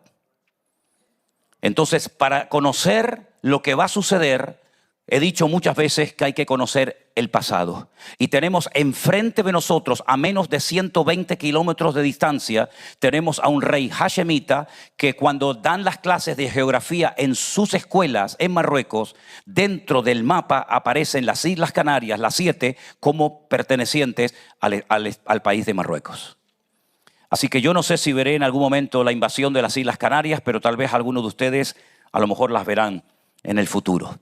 Entonces, para conocer lo que va a suceder, he dicho muchas veces que hay que conocer el pasado. Y tenemos enfrente de nosotros, a menos de 120 kilómetros de distancia, tenemos a un rey hashemita que cuando dan las clases de geografía en sus escuelas en Marruecos, dentro del mapa aparecen las Islas Canarias, las 7, como pertenecientes al país de Marruecos. Así que yo no sé si veré en algún momento la invasión de las Islas Canarias, pero tal vez algunos de ustedes a lo mejor las verán en el futuro.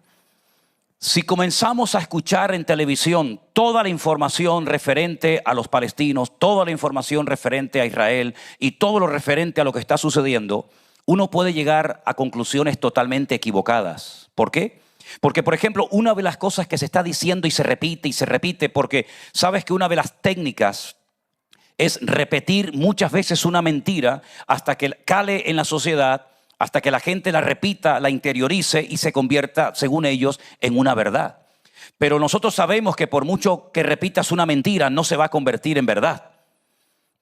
Si comenzamos a escuchar en televisión toda la información referente a los palestinos, toda la información referente a Israel y todo lo referente a lo que está sucediendo, uno puede llegar a conclusiones totalmente equivocadas. ¿Por qué? Porque, por ejemplo, una de las cosas que se está diciendo y se repite, porque sabes que una de las técnicas es repetir muchas veces una mentira hasta que cale en la sociedad, hasta que la gente la repita, la interiorice y se convierta, según ellos, en una verdad. Pero nosotros sabemos que por mucho que repitas una mentira, no se va a convertir en verdad.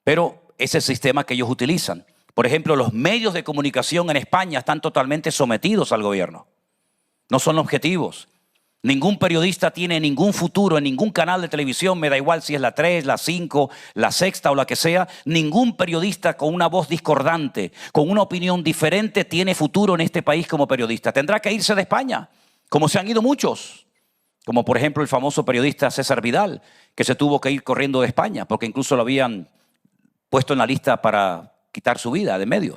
Pero es el sistema que ellos utilizan. Por ejemplo, los medios de comunicación en España están totalmente sometidos al gobierno. No son objetivos. Ningún periodista tiene ningún futuro en ningún canal de televisión, me da igual si es la 3, la 5, la Sexta o la que sea. Ningún periodista con una voz discordante, con una opinión diferente, tiene futuro en este país como periodista. Tendrá que irse de España, como se han ido muchos. Como por ejemplo el famoso periodista César Vidal, que se tuvo que ir corriendo de España, porque incluso lo habían puesto en la lista para quitar su vida de medio.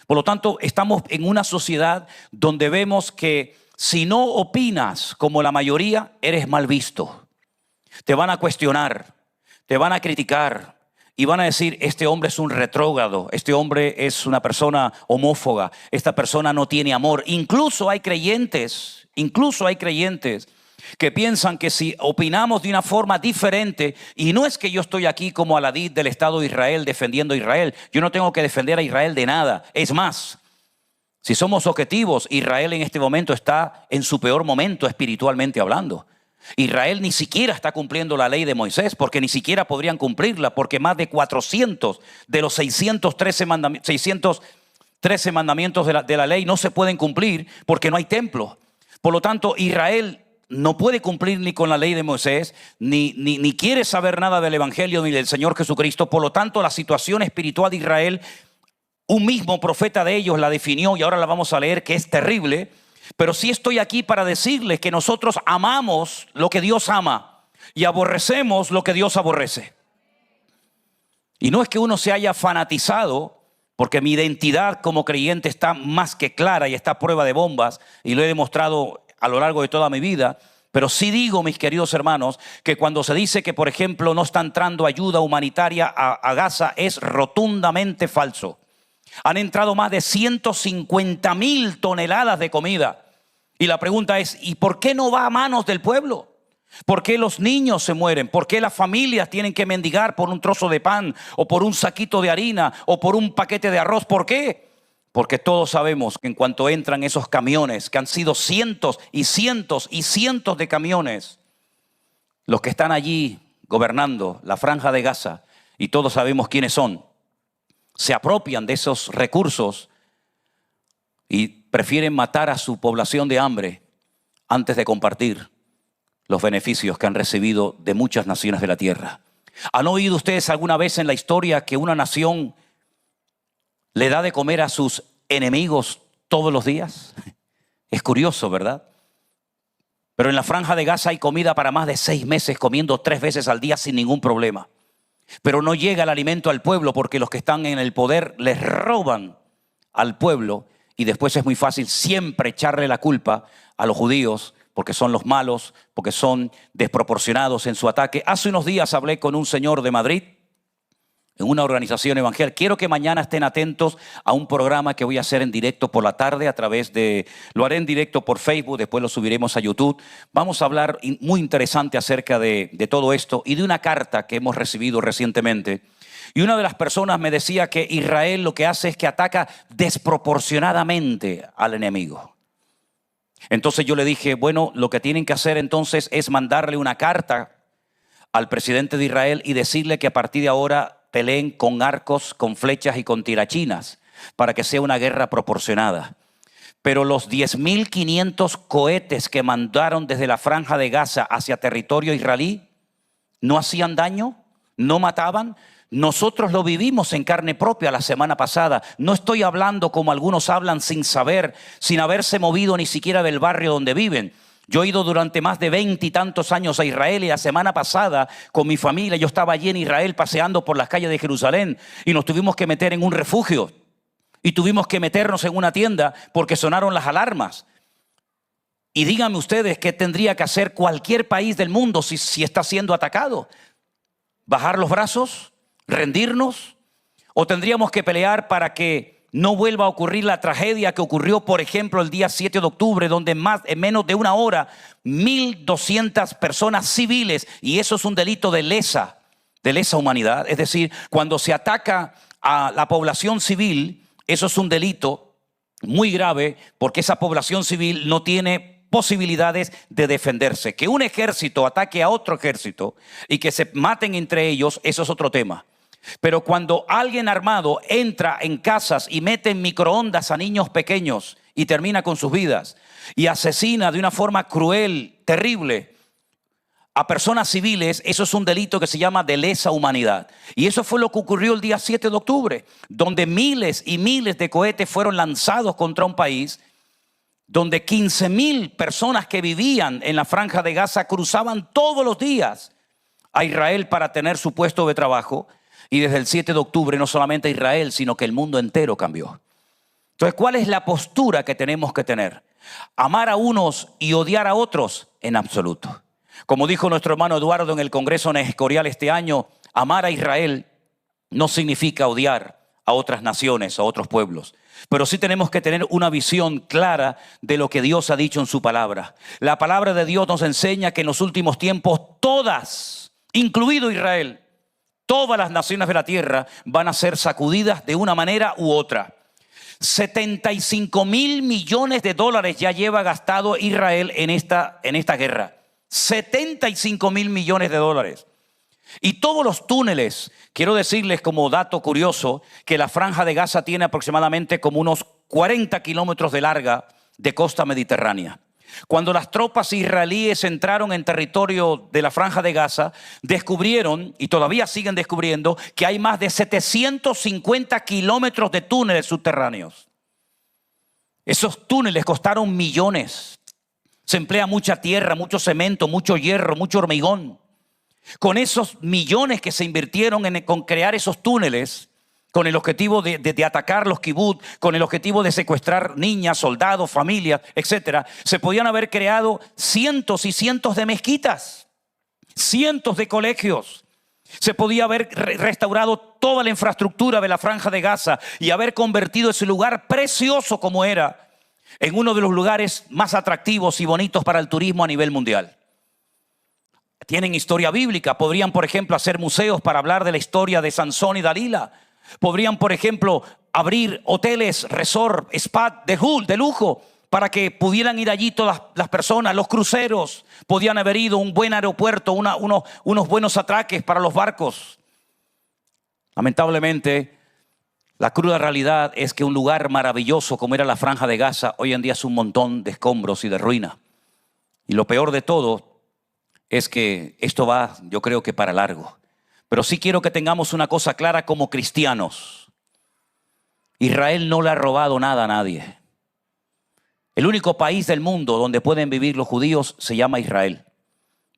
Por lo tanto, estamos en una sociedad donde vemos que si no opinas como la mayoría, eres mal visto. Te van a cuestionar, te van a criticar y van a decir, este hombre es un retrógrado, este hombre es una persona homófoba, esta persona no tiene amor. Incluso hay creyentes que piensan que si opinamos de una forma diferente, y no es que yo estoy aquí como Aladid del Estado de Israel defendiendo a Israel, yo no tengo que defender a Israel de nada. Es más, si somos objetivos, Israel en este momento está en su peor momento espiritualmente hablando. Israel ni siquiera está cumpliendo la ley de Moisés, porque ni siquiera podrían cumplirla, porque más de 400 de los 613 mandamientos de la ley no se pueden cumplir porque no hay templo. Por lo tanto, Israel no puede cumplir ni con la ley de Moisés, ni quiere saber nada del Evangelio ni del Señor Jesucristo. Por lo tanto, la situación espiritual de Israel, un mismo profeta de ellos la definió y ahora la vamos a leer, que es terrible. Pero sí estoy aquí para decirles que nosotros amamos lo que Dios ama y aborrecemos lo que Dios aborrece. Y no es que uno se haya fanatizado, porque mi identidad como creyente está más que clara y está a prueba de bombas y lo he demostrado a lo largo de toda mi vida. Pero sí digo, mis queridos hermanos, que cuando se dice que, por ejemplo, no está entrando ayuda humanitaria a Gaza, es rotundamente falso. Han entrado más de 150,000 toneladas de comida. Y la pregunta es, ¿y por qué no va a manos del pueblo? ¿Por qué los niños se mueren? ¿Por qué las familias tienen que mendigar por un trozo de pan o por un saquito de harina o por un paquete de arroz? ¿Por qué? Porque todos sabemos que en cuanto entran esos camiones, que han sido cientos y cientos y cientos de camiones, los que están allí gobernando la franja de Gaza, y todos sabemos quiénes son, se apropian de esos recursos y prefieren matar a su población de hambre antes de compartir los beneficios que han recibido de muchas naciones de la tierra. ¿Han oído ustedes alguna vez en la historia que una nación le da de comer a sus enemigos todos los días? Es curioso, ¿verdad? Pero en la franja de Gaza hay comida para más de 6 meses, comiendo 3 veces al día sin ningún problema. Pero no llega el alimento al pueblo porque los que están en el poder les roban al pueblo y después es muy fácil siempre echarle la culpa a los judíos porque son los malos, porque son desproporcionados en su ataque. Hace unos días hablé con un señor de Madrid en una organización evangélica. Quiero que mañana estén atentos a un programa que voy a hacer en directo por la tarde lo haré en directo por Facebook, después lo subiremos a YouTube. Vamos a hablar muy interesante acerca de todo esto y de una carta que hemos recibido recientemente. Y una de las personas me decía que Israel lo que hace es que ataca desproporcionadamente al enemigo. Entonces yo le dije, bueno, lo que tienen que hacer entonces es mandarle una carta al presidente de Israel y decirle que a partir de ahora peleen con arcos, con flechas y con tirachinas para que sea una guerra proporcionada. Pero los 10.500 cohetes que mandaron desde la Franja de Gaza hacia territorio israelí no hacían daño, no mataban. Nosotros lo vivimos en carne propia la semana pasada. No estoy hablando como algunos hablan sin saber, sin haberse movido ni siquiera del barrio donde viven. Yo he ido durante más de 20 y tantos años a Israel y la semana pasada con mi familia yo estaba allí en Israel paseando por las calles de Jerusalén y nos tuvimos que meter en un refugio y tuvimos que meternos en una tienda porque sonaron las alarmas. Y díganme ustedes qué tendría que hacer cualquier país del mundo si está siendo atacado. ¿Bajar los brazos? ¿Rendirnos? ¿O tendríamos que pelear para que no vuelva a ocurrir la tragedia que ocurrió, por ejemplo, el día 7 de octubre, donde en menos de una hora, 1.200 personas civiles, y eso es un delito de lesa humanidad, es decir, cuando se ataca a la población civil, eso es un delito muy grave, porque esa población civil no tiene posibilidades de defenderse. Que un ejército ataque a otro ejército y que se maten entre ellos, eso es otro tema. Pero cuando alguien armado entra en casas y mete en microondas a niños pequeños y termina con sus vidas y asesina de una forma cruel, terrible a personas civiles, eso es un delito que se llama de lesa humanidad. Y eso fue lo que ocurrió el día 7 de octubre, donde miles y miles de cohetes fueron lanzados contra un país, donde 15,000 personas que vivían en la Franja de Gaza cruzaban todos los días a Israel para tener su puesto de trabajo. Y desde el 7 de octubre no solamente Israel, sino que el mundo entero cambió. Entonces, ¿cuál es la postura que tenemos que tener? ¿Amar a unos y odiar a otros? En absoluto. Como dijo nuestro hermano Eduardo en el Congreso Escorial este año, amar a Israel no significa odiar a otras naciones, a otros pueblos. Pero sí tenemos que tener una visión clara de lo que Dios ha dicho en su palabra. La palabra de Dios nos enseña que en los últimos tiempos todas, incluido Israel, todas las naciones de la tierra van a ser sacudidas de una manera u otra. 75,000 millones de dólares ya lleva gastado Israel en esta guerra. 75,000 millones de dólares. Y todos los túneles, quiero decirles como dato curioso, que la Franja de Gaza tiene aproximadamente como unos 40 kilómetros de larga de costa mediterránea. Cuando las tropas israelíes entraron en territorio de la Franja de Gaza, descubrieron, y todavía siguen descubriendo, que hay más de 750 kilómetros de túneles subterráneos. Esos túneles costaron millones. Se emplea mucha tierra, mucho cemento, mucho hierro, mucho hormigón. Con esos millones que se invirtieron con crear esos túneles, con el objetivo de atacar los kibutz, con el objetivo de secuestrar niñas, soldados, familias, etc., se podían haber creado cientos y cientos de mezquitas, cientos de colegios. Se podía haber restaurado toda la infraestructura de la Franja de Gaza y haber convertido ese lugar precioso como era en uno de los lugares más atractivos y bonitos para el turismo a nivel mundial. Tienen historia bíblica, podrían, por ejemplo, hacer museos para hablar de la historia de Sansón y Dalila. Podrían, por ejemplo, abrir hoteles, resort, spa de lujo para que pudieran ir allí todas las personas. Los cruceros podían haber ido, un buen aeropuerto, unos buenos atraques para los barcos. Lamentablemente, la cruda realidad es que un lugar maravilloso como era la Franja de Gaza hoy en día es un montón de escombros y de ruina. Y lo peor de todo es que esto va, yo creo que para largo. Pero sí quiero que tengamos una cosa clara como cristianos. Israel no le ha robado nada a nadie. El único país del mundo donde pueden vivir los judíos se llama Israel.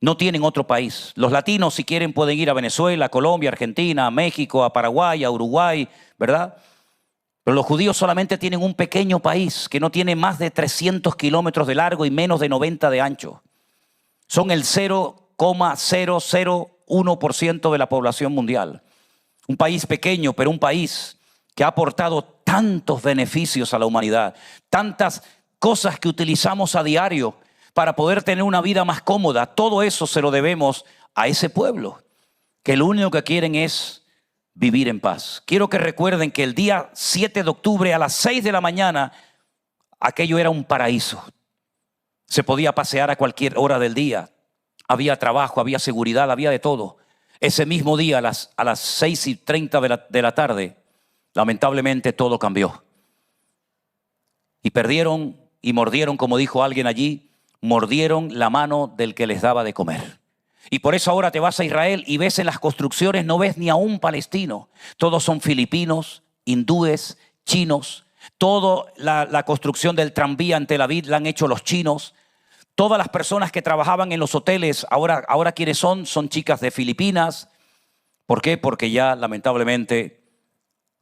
No tienen otro país. Los latinos, si quieren, pueden ir a Venezuela, a Colombia, a Argentina, a México, a Paraguay, a Uruguay, ¿verdad? Pero los judíos solamente tienen un pequeño país que no tiene más de 300 kilómetros de largo y menos de 90 de ancho. Son el 0,001% de la población mundial. Un país pequeño, pero un país que ha aportado tantos beneficios a la humanidad, tantas cosas que utilizamos a diario para poder tener una vida más cómoda. Todo eso se lo debemos a ese pueblo, que lo único que quieren es vivir en paz. Quiero que recuerden que el día 7 de octubre a las 6 de la mañana, aquello era un paraíso. Se podía pasear a cualquier hora del día. Había trabajo, había seguridad, había de todo. Ese mismo día, a las 6:30 de la tarde, lamentablemente todo cambió. Y perdieron y mordieron, como dijo alguien allí, mordieron la mano del que les daba de comer. Y por eso ahora te vas a Israel y ves en las construcciones, no ves ni a un palestino. Todos son filipinos, hindúes, chinos. Toda la construcción del tranvía en Tel Aviv la han hecho los chinos. Todas las personas que trabajaban en los hoteles, ahora ¿quiénes son? Son chicas de Filipinas. ¿Por qué? Porque ya lamentablemente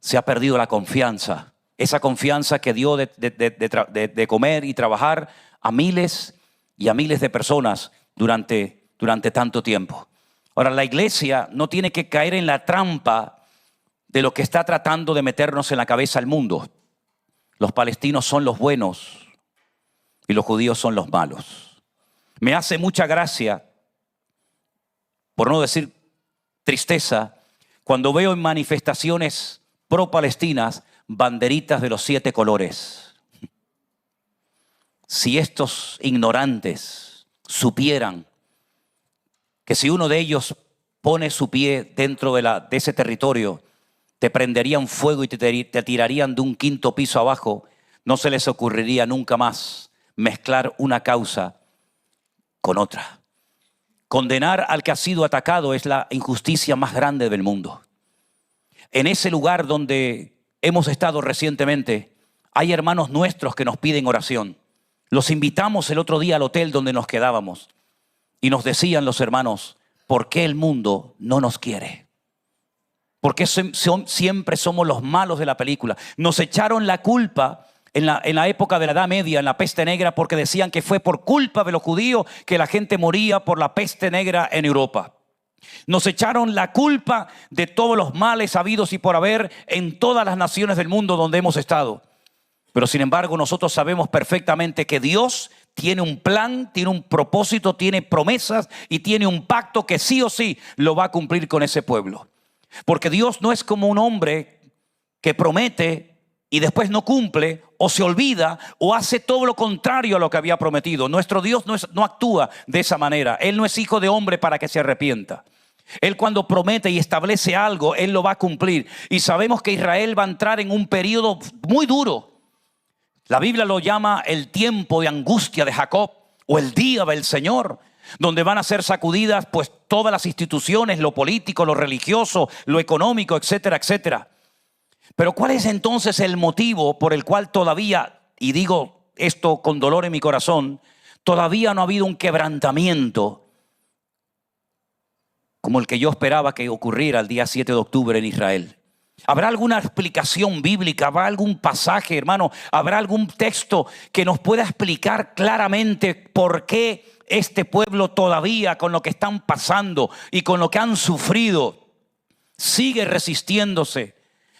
se ha perdido la confianza. Esa confianza que dio de comer y trabajar a miles y a miles de personas durante tanto tiempo. Ahora, la iglesia no tiene que caer en la trampa de lo que está tratando de meternos en la cabeza el mundo. Los palestinos son los buenos y los judíos son los malos. Me hace mucha gracia, por no decir tristeza, cuando veo en manifestaciones pro-palestinas banderitas de los 7 colores. Si estos ignorantes supieran que si uno de ellos pone su pie dentro de ese territorio, te prenderían fuego y te tirarían de un 5º piso abajo, no se les ocurriría nunca más mezclar una causa con otra. Condenar al que ha sido atacado es la injusticia más grande del mundo. En ese lugar donde hemos estado recientemente, hay hermanos nuestros que nos piden oración. Los invitamos el otro día al hotel donde nos quedábamos y nos decían los hermanos, ¿por qué el mundo no nos quiere? ¿Por qué siempre somos los malos de la película? Nos echaron la culpa en la época de la Edad Media, en la peste negra, porque decían que fue por culpa de los judíos que la gente moría por la peste negra en Europa. Nos echaron la culpa de todos los males habidos y por haber en todas las naciones del mundo donde hemos estado. Pero sin embargo nosotros sabemos perfectamente que Dios tiene un plan, tiene un propósito, tiene promesas y tiene un pacto que sí o sí lo va a cumplir con ese pueblo. Porque Dios no es como un hombre que promete y después no cumple o se olvida o hace todo lo contrario a lo que había prometido. Nuestro Dios no actúa de esa manera. Él no es hijo de hombre para que se arrepienta. Él cuando promete y establece algo, Él lo va a cumplir. Y sabemos que Israel va a entrar en un periodo muy duro. La Biblia lo llama el tiempo de angustia de Jacob o el día del Señor, donde van a ser sacudidas pues todas las instituciones, lo político, lo religioso, lo económico, etcétera, etcétera. Pero ¿cuál es entonces el motivo por el cual todavía, y digo esto con dolor en mi corazón, todavía no ha habido un quebrantamiento como el que yo esperaba que ocurriera el día 7 de octubre en Israel? ¿Habrá alguna explicación bíblica? ¿Habrá algún pasaje, hermano? ¿Habrá algún texto que nos pueda explicar claramente por qué este pueblo todavía, con lo que están pasando y con lo que han sufrido, sigue resistiéndose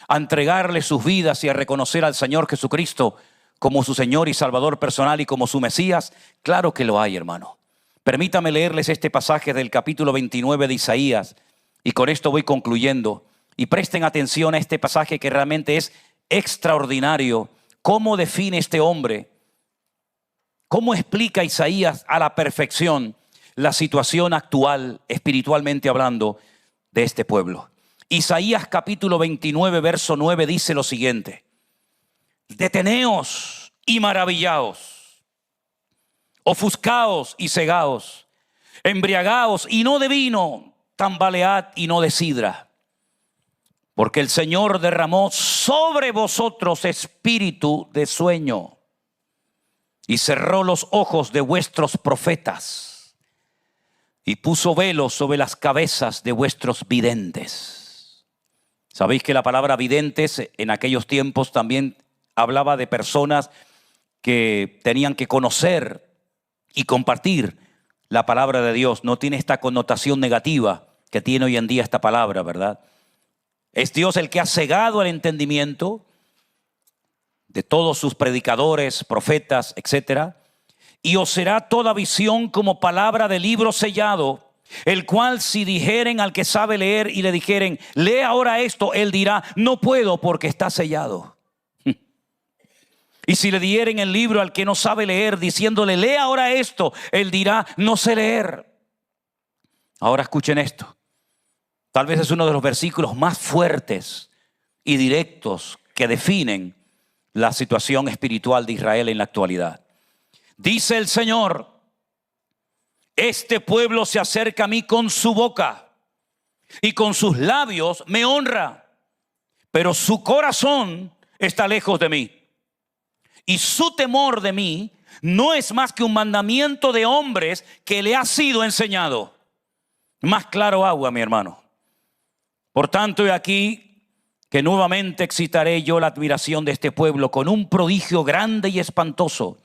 a entregarle sus vidas y a reconocer al Señor Jesucristo como su Señor y Salvador personal y como su Mesías? Claro que lo hay, hermano. Permítame leerles este pasaje del capítulo 29 de Isaías y con esto voy concluyendo. Y presten atención a este pasaje que realmente es extraordinario. ¿Cómo define este hombre? ¿Cómo explica Isaías a la perfección la situación actual, espiritualmente hablando, de este pueblo? Isaías capítulo 29, verso 9 dice lo siguiente: deteneos y maravillaos, ofuscaos y cegaos, embriagaos y no de vino, tambalead y no de sidra. Porque el Señor derramó sobre vosotros espíritu de sueño y cerró los ojos de vuestros profetas y puso velos sobre las cabezas de vuestros videntes. Sabéis que la palabra videntes en aquellos tiempos también hablaba de personas que tenían que conocer y compartir la palabra de Dios. No tiene esta connotación negativa que tiene hoy en día esta palabra, ¿verdad? Es Dios el que ha cegado el entendimiento de todos sus predicadores, profetas, etcétera. Y os será toda visión como palabra de libro sellado, el cual si dijeren al que sabe leer y le dijeren, lee ahora esto, él dirá, no puedo porque está sellado. Y si le dieren el libro al que no sabe leer, diciéndole, lee ahora esto, él dirá, no sé leer. Ahora escuchen esto. Tal vez es uno de los versículos más fuertes y directos que definen la situación espiritual de Israel en la actualidad. Dice el Señor, este pueblo se acerca a mí con su boca y con sus labios me honra, pero su corazón está lejos de mí. Y su temor de mí no es más que un mandamiento de hombres que le ha sido enseñado. Más claro agua, mi hermano. Por tanto, he aquí que nuevamente excitaré yo la admiración de este pueblo con un prodigio grande y espantoso,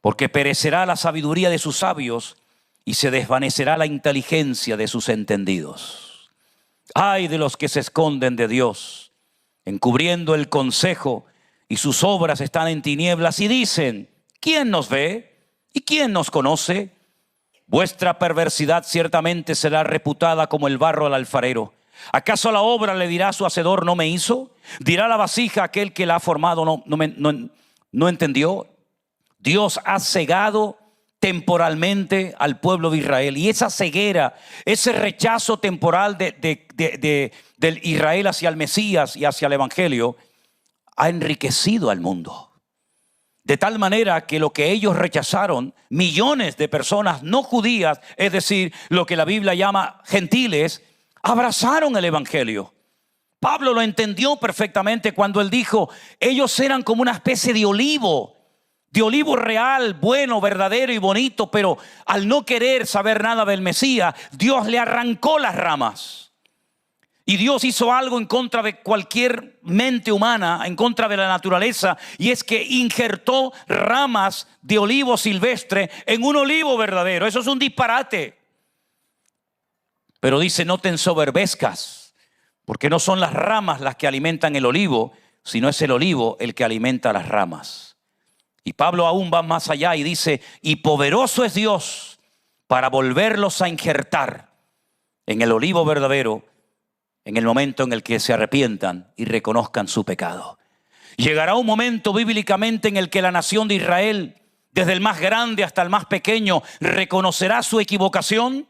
porque perecerá la sabiduría de sus sabios y se desvanecerá la inteligencia de sus entendidos. Ay de los que se esconden de Dios, encubriendo el consejo, y sus obras están en tinieblas, y dicen, ¿quién nos ve? ¿Y quién nos conoce? Vuestra perversidad ciertamente será reputada como el barro al alfarero. ¿Acaso la obra le dirá a su hacedor, no me hizo? ¿Dirá la vasija a aquel que la ha formado, no entendió? Dios ha cegado temporalmente al pueblo de Israel, y esa ceguera, ese rechazo temporal del Israel hacia el Mesías y hacia el Evangelio, ha enriquecido al mundo. De tal manera que lo que ellos rechazaron, millones de personas no judías, es decir, lo que la Biblia llama gentiles, abrazaron el Evangelio. Pablo lo entendió perfectamente cuando él dijo, ellos eran como una especie de olivo real, bueno, verdadero y bonito, pero al no querer saber nada del Mesías, Dios le arrancó las ramas. Y Dios hizo algo en contra de cualquier mente humana, en contra de la naturaleza, y es que injertó ramas de olivo silvestre en un olivo verdadero. Eso es un disparate. Pero dice, no te ensoberbezcas, porque no son las ramas las que alimentan el olivo, sino es el olivo el que alimenta las ramas. Y Pablo aún va más allá y dice, y poderoso es Dios para volverlos a injertar en el olivo verdadero, en el momento en el que se arrepientan y reconozcan su pecado. Llegará un momento bíblicamente en el que la nación de Israel, desde el más grande hasta el más pequeño, reconocerá su equivocación.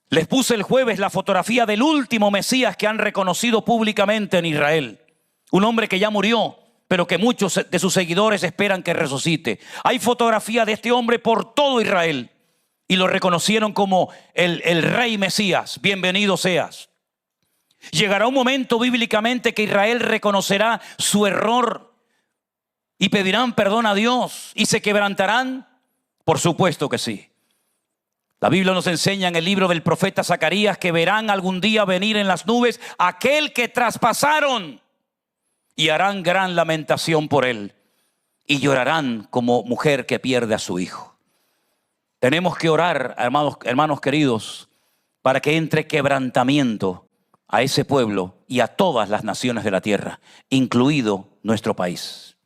Les puse el jueves la fotografía del último Mesías que han reconocido públicamente en Israel. Un hombre que ya murió, pero que muchos de sus seguidores esperan que resucite. Hay fotografía de este hombre por todo Israel y lo reconocieron como el rey Mesías. Bienvenido seas. Llegará un momento bíblicamente que Israel reconocerá su error y pedirán perdón a Dios y se quebrantarán. Por supuesto que sí. La Biblia nos enseña en el libro del profeta Zacarías que verán algún día venir en las nubes aquel que traspasaron y harán gran lamentación por él y llorarán como mujer que pierde a su hijo. Tenemos que orar, hermanos queridos, para que entre quebrantamiento a ese pueblo y a todas las naciones de la tierra, incluido nuestro país.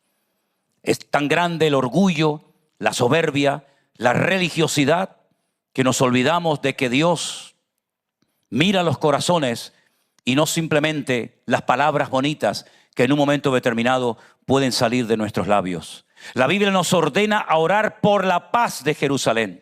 Es tan grande el orgullo, la soberbia, la religiosidad, que nos olvidamos de que Dios mira los corazones y no simplemente las palabras bonitas que en un momento determinado pueden salir de nuestros labios. La Biblia nos ordena a orar por la paz de Jerusalén.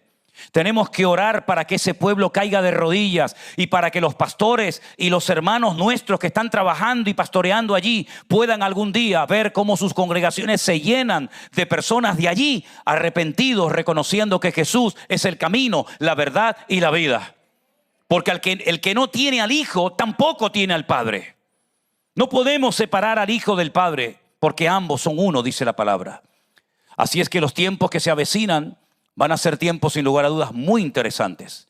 Tenemos que orar para que ese pueblo caiga de rodillas y para que los pastores y los hermanos nuestros que están trabajando y pastoreando allí puedan algún día ver cómo sus congregaciones se llenan de personas de allí arrepentidos, reconociendo que Jesús es el camino, la verdad y la vida. Porque el que no tiene al Hijo tampoco tiene al Padre. No podemos separar al Hijo del Padre porque ambos son uno, dice la palabra. Así es que los tiempos que se avecinan van a ser tiempos sin lugar a dudas muy interesantes.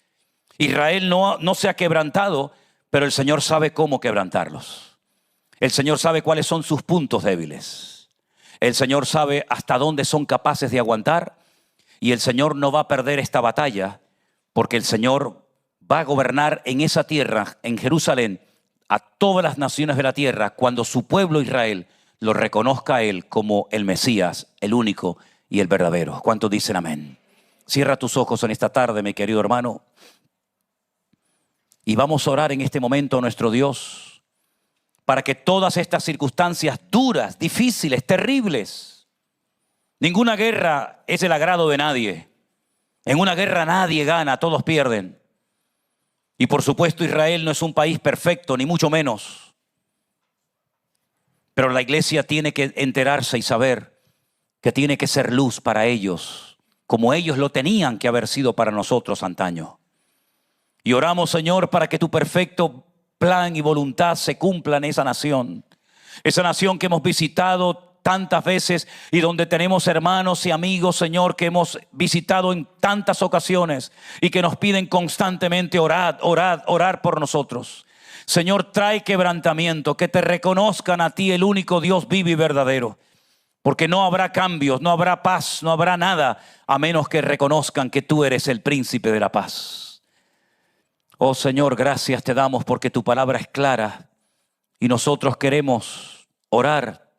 Israel no se ha quebrantado, pero el Señor sabe cómo quebrantarlos. El Señor sabe cuáles son sus puntos débiles. El Señor sabe hasta dónde son capaces de aguantar. Y el Señor no va a perder esta batalla porque el Señor va a gobernar en esa tierra, en Jerusalén, a todas las naciones de la tierra cuando su pueblo Israel lo reconozca a Él como el Mesías, el único y el verdadero. ¿Cuántos dicen amén? Cierra tus ojos en esta tarde, mi querido hermano, y vamos a orar en este momento a nuestro Dios para que todas estas circunstancias duras, difíciles, terribles, Ninguna guerra es el agrado de nadie. En una guerra nadie gana, todos pierden. Y por supuesto Israel no es un país perfecto, ni mucho menos. Pero la iglesia tiene que enterarse y saber que tiene que ser luz para ellos, como ellos lo tenían que haber sido para nosotros antaño. Y oramos, Señor, para que tu perfecto plan y voluntad se cumpla en esa nación que hemos visitado tantas veces y donde tenemos hermanos y amigos, Señor, que hemos visitado en tantas ocasiones y que nos piden constantemente orar por nosotros. Señor, trae quebrantamiento, que te reconozcan a ti, el único Dios vivo y verdadero, porque no habrá cambios, no habrá paz, no habrá nada a menos que reconozcan que tú eres el príncipe de la paz. Oh Señor, gracias te damos porque tu palabra es clara y nosotros queremos orar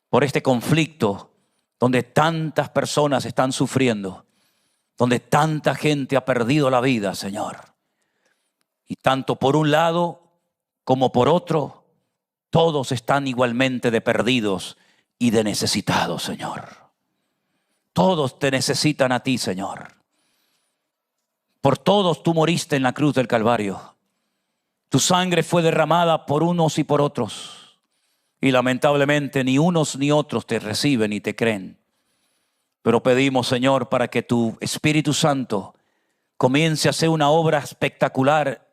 por este conflicto donde tantas personas están sufriendo, donde tanta gente ha perdido la vida, Señor. Y tanto por un lado como por otro, todos están igualmente de perdidos y de necesitados, Señor. Todos te necesitan a ti, Señor. Por todos tú moriste en la cruz del Calvario. Tu sangre fue derramada por unos y por otros. Y lamentablemente ni unos ni otros te reciben ni te creen. Pero pedimos, Señor, para que tu Espíritu Santo comience a hacer una obra espectacular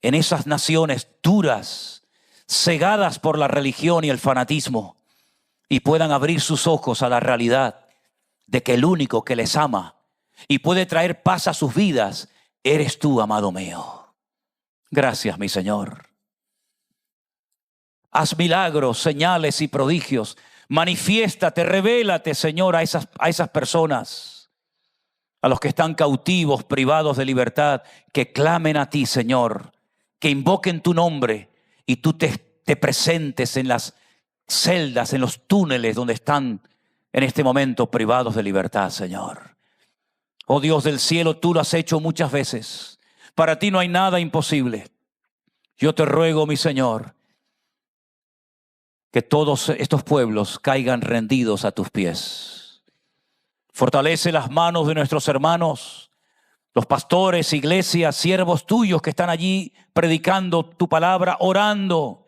en esas naciones duras, cegadas por la religión y el fanatismo, y puedan abrir sus ojos a la realidad de que el único que les ama y puede traer paz a sus vidas eres tú, amado mío. Gracias, mi Señor. Haz milagros, señales y prodigios. Manifiéstate, revélate, Señor, a esas personas, a los que están cautivos, privados de libertad, que clamen a ti, Señor, que invoquen tu nombre y tú te presentes en las celdas, en los túneles donde están en este momento privados de libertad, Señor. Oh Dios del cielo, tú lo has hecho muchas veces. Para ti no hay nada imposible. Yo te ruego, mi Señor, que todos estos pueblos caigan rendidos a tus pies. Fortalece las manos de nuestros hermanos, los pastores, iglesias, siervos tuyos que están allí predicando tu palabra, orando.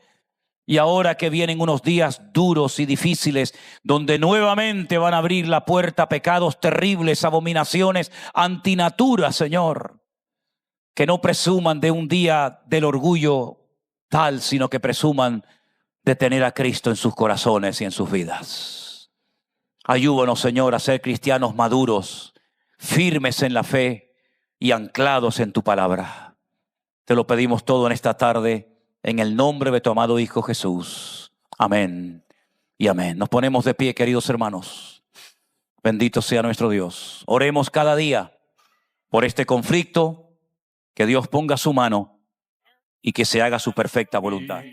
Y ahora que vienen unos días duros y difíciles, donde nuevamente van a abrir la puerta a pecados terribles, abominaciones, antinatura, Señor. Que no presuman de un día del orgullo tal, sino que presuman de tener a Cristo en sus corazones y en sus vidas. Ayúdanos, Señor, a ser cristianos maduros, firmes en la fe y anclados en tu palabra. Te lo pedimos todo en esta tarde, en el nombre de tu amado Hijo Jesús. Amén y amén. Nos ponemos de pie, queridos hermanos. Bendito sea nuestro Dios. Oremos cada día por este conflicto, que Dios ponga su mano y que se haga su perfecta voluntad.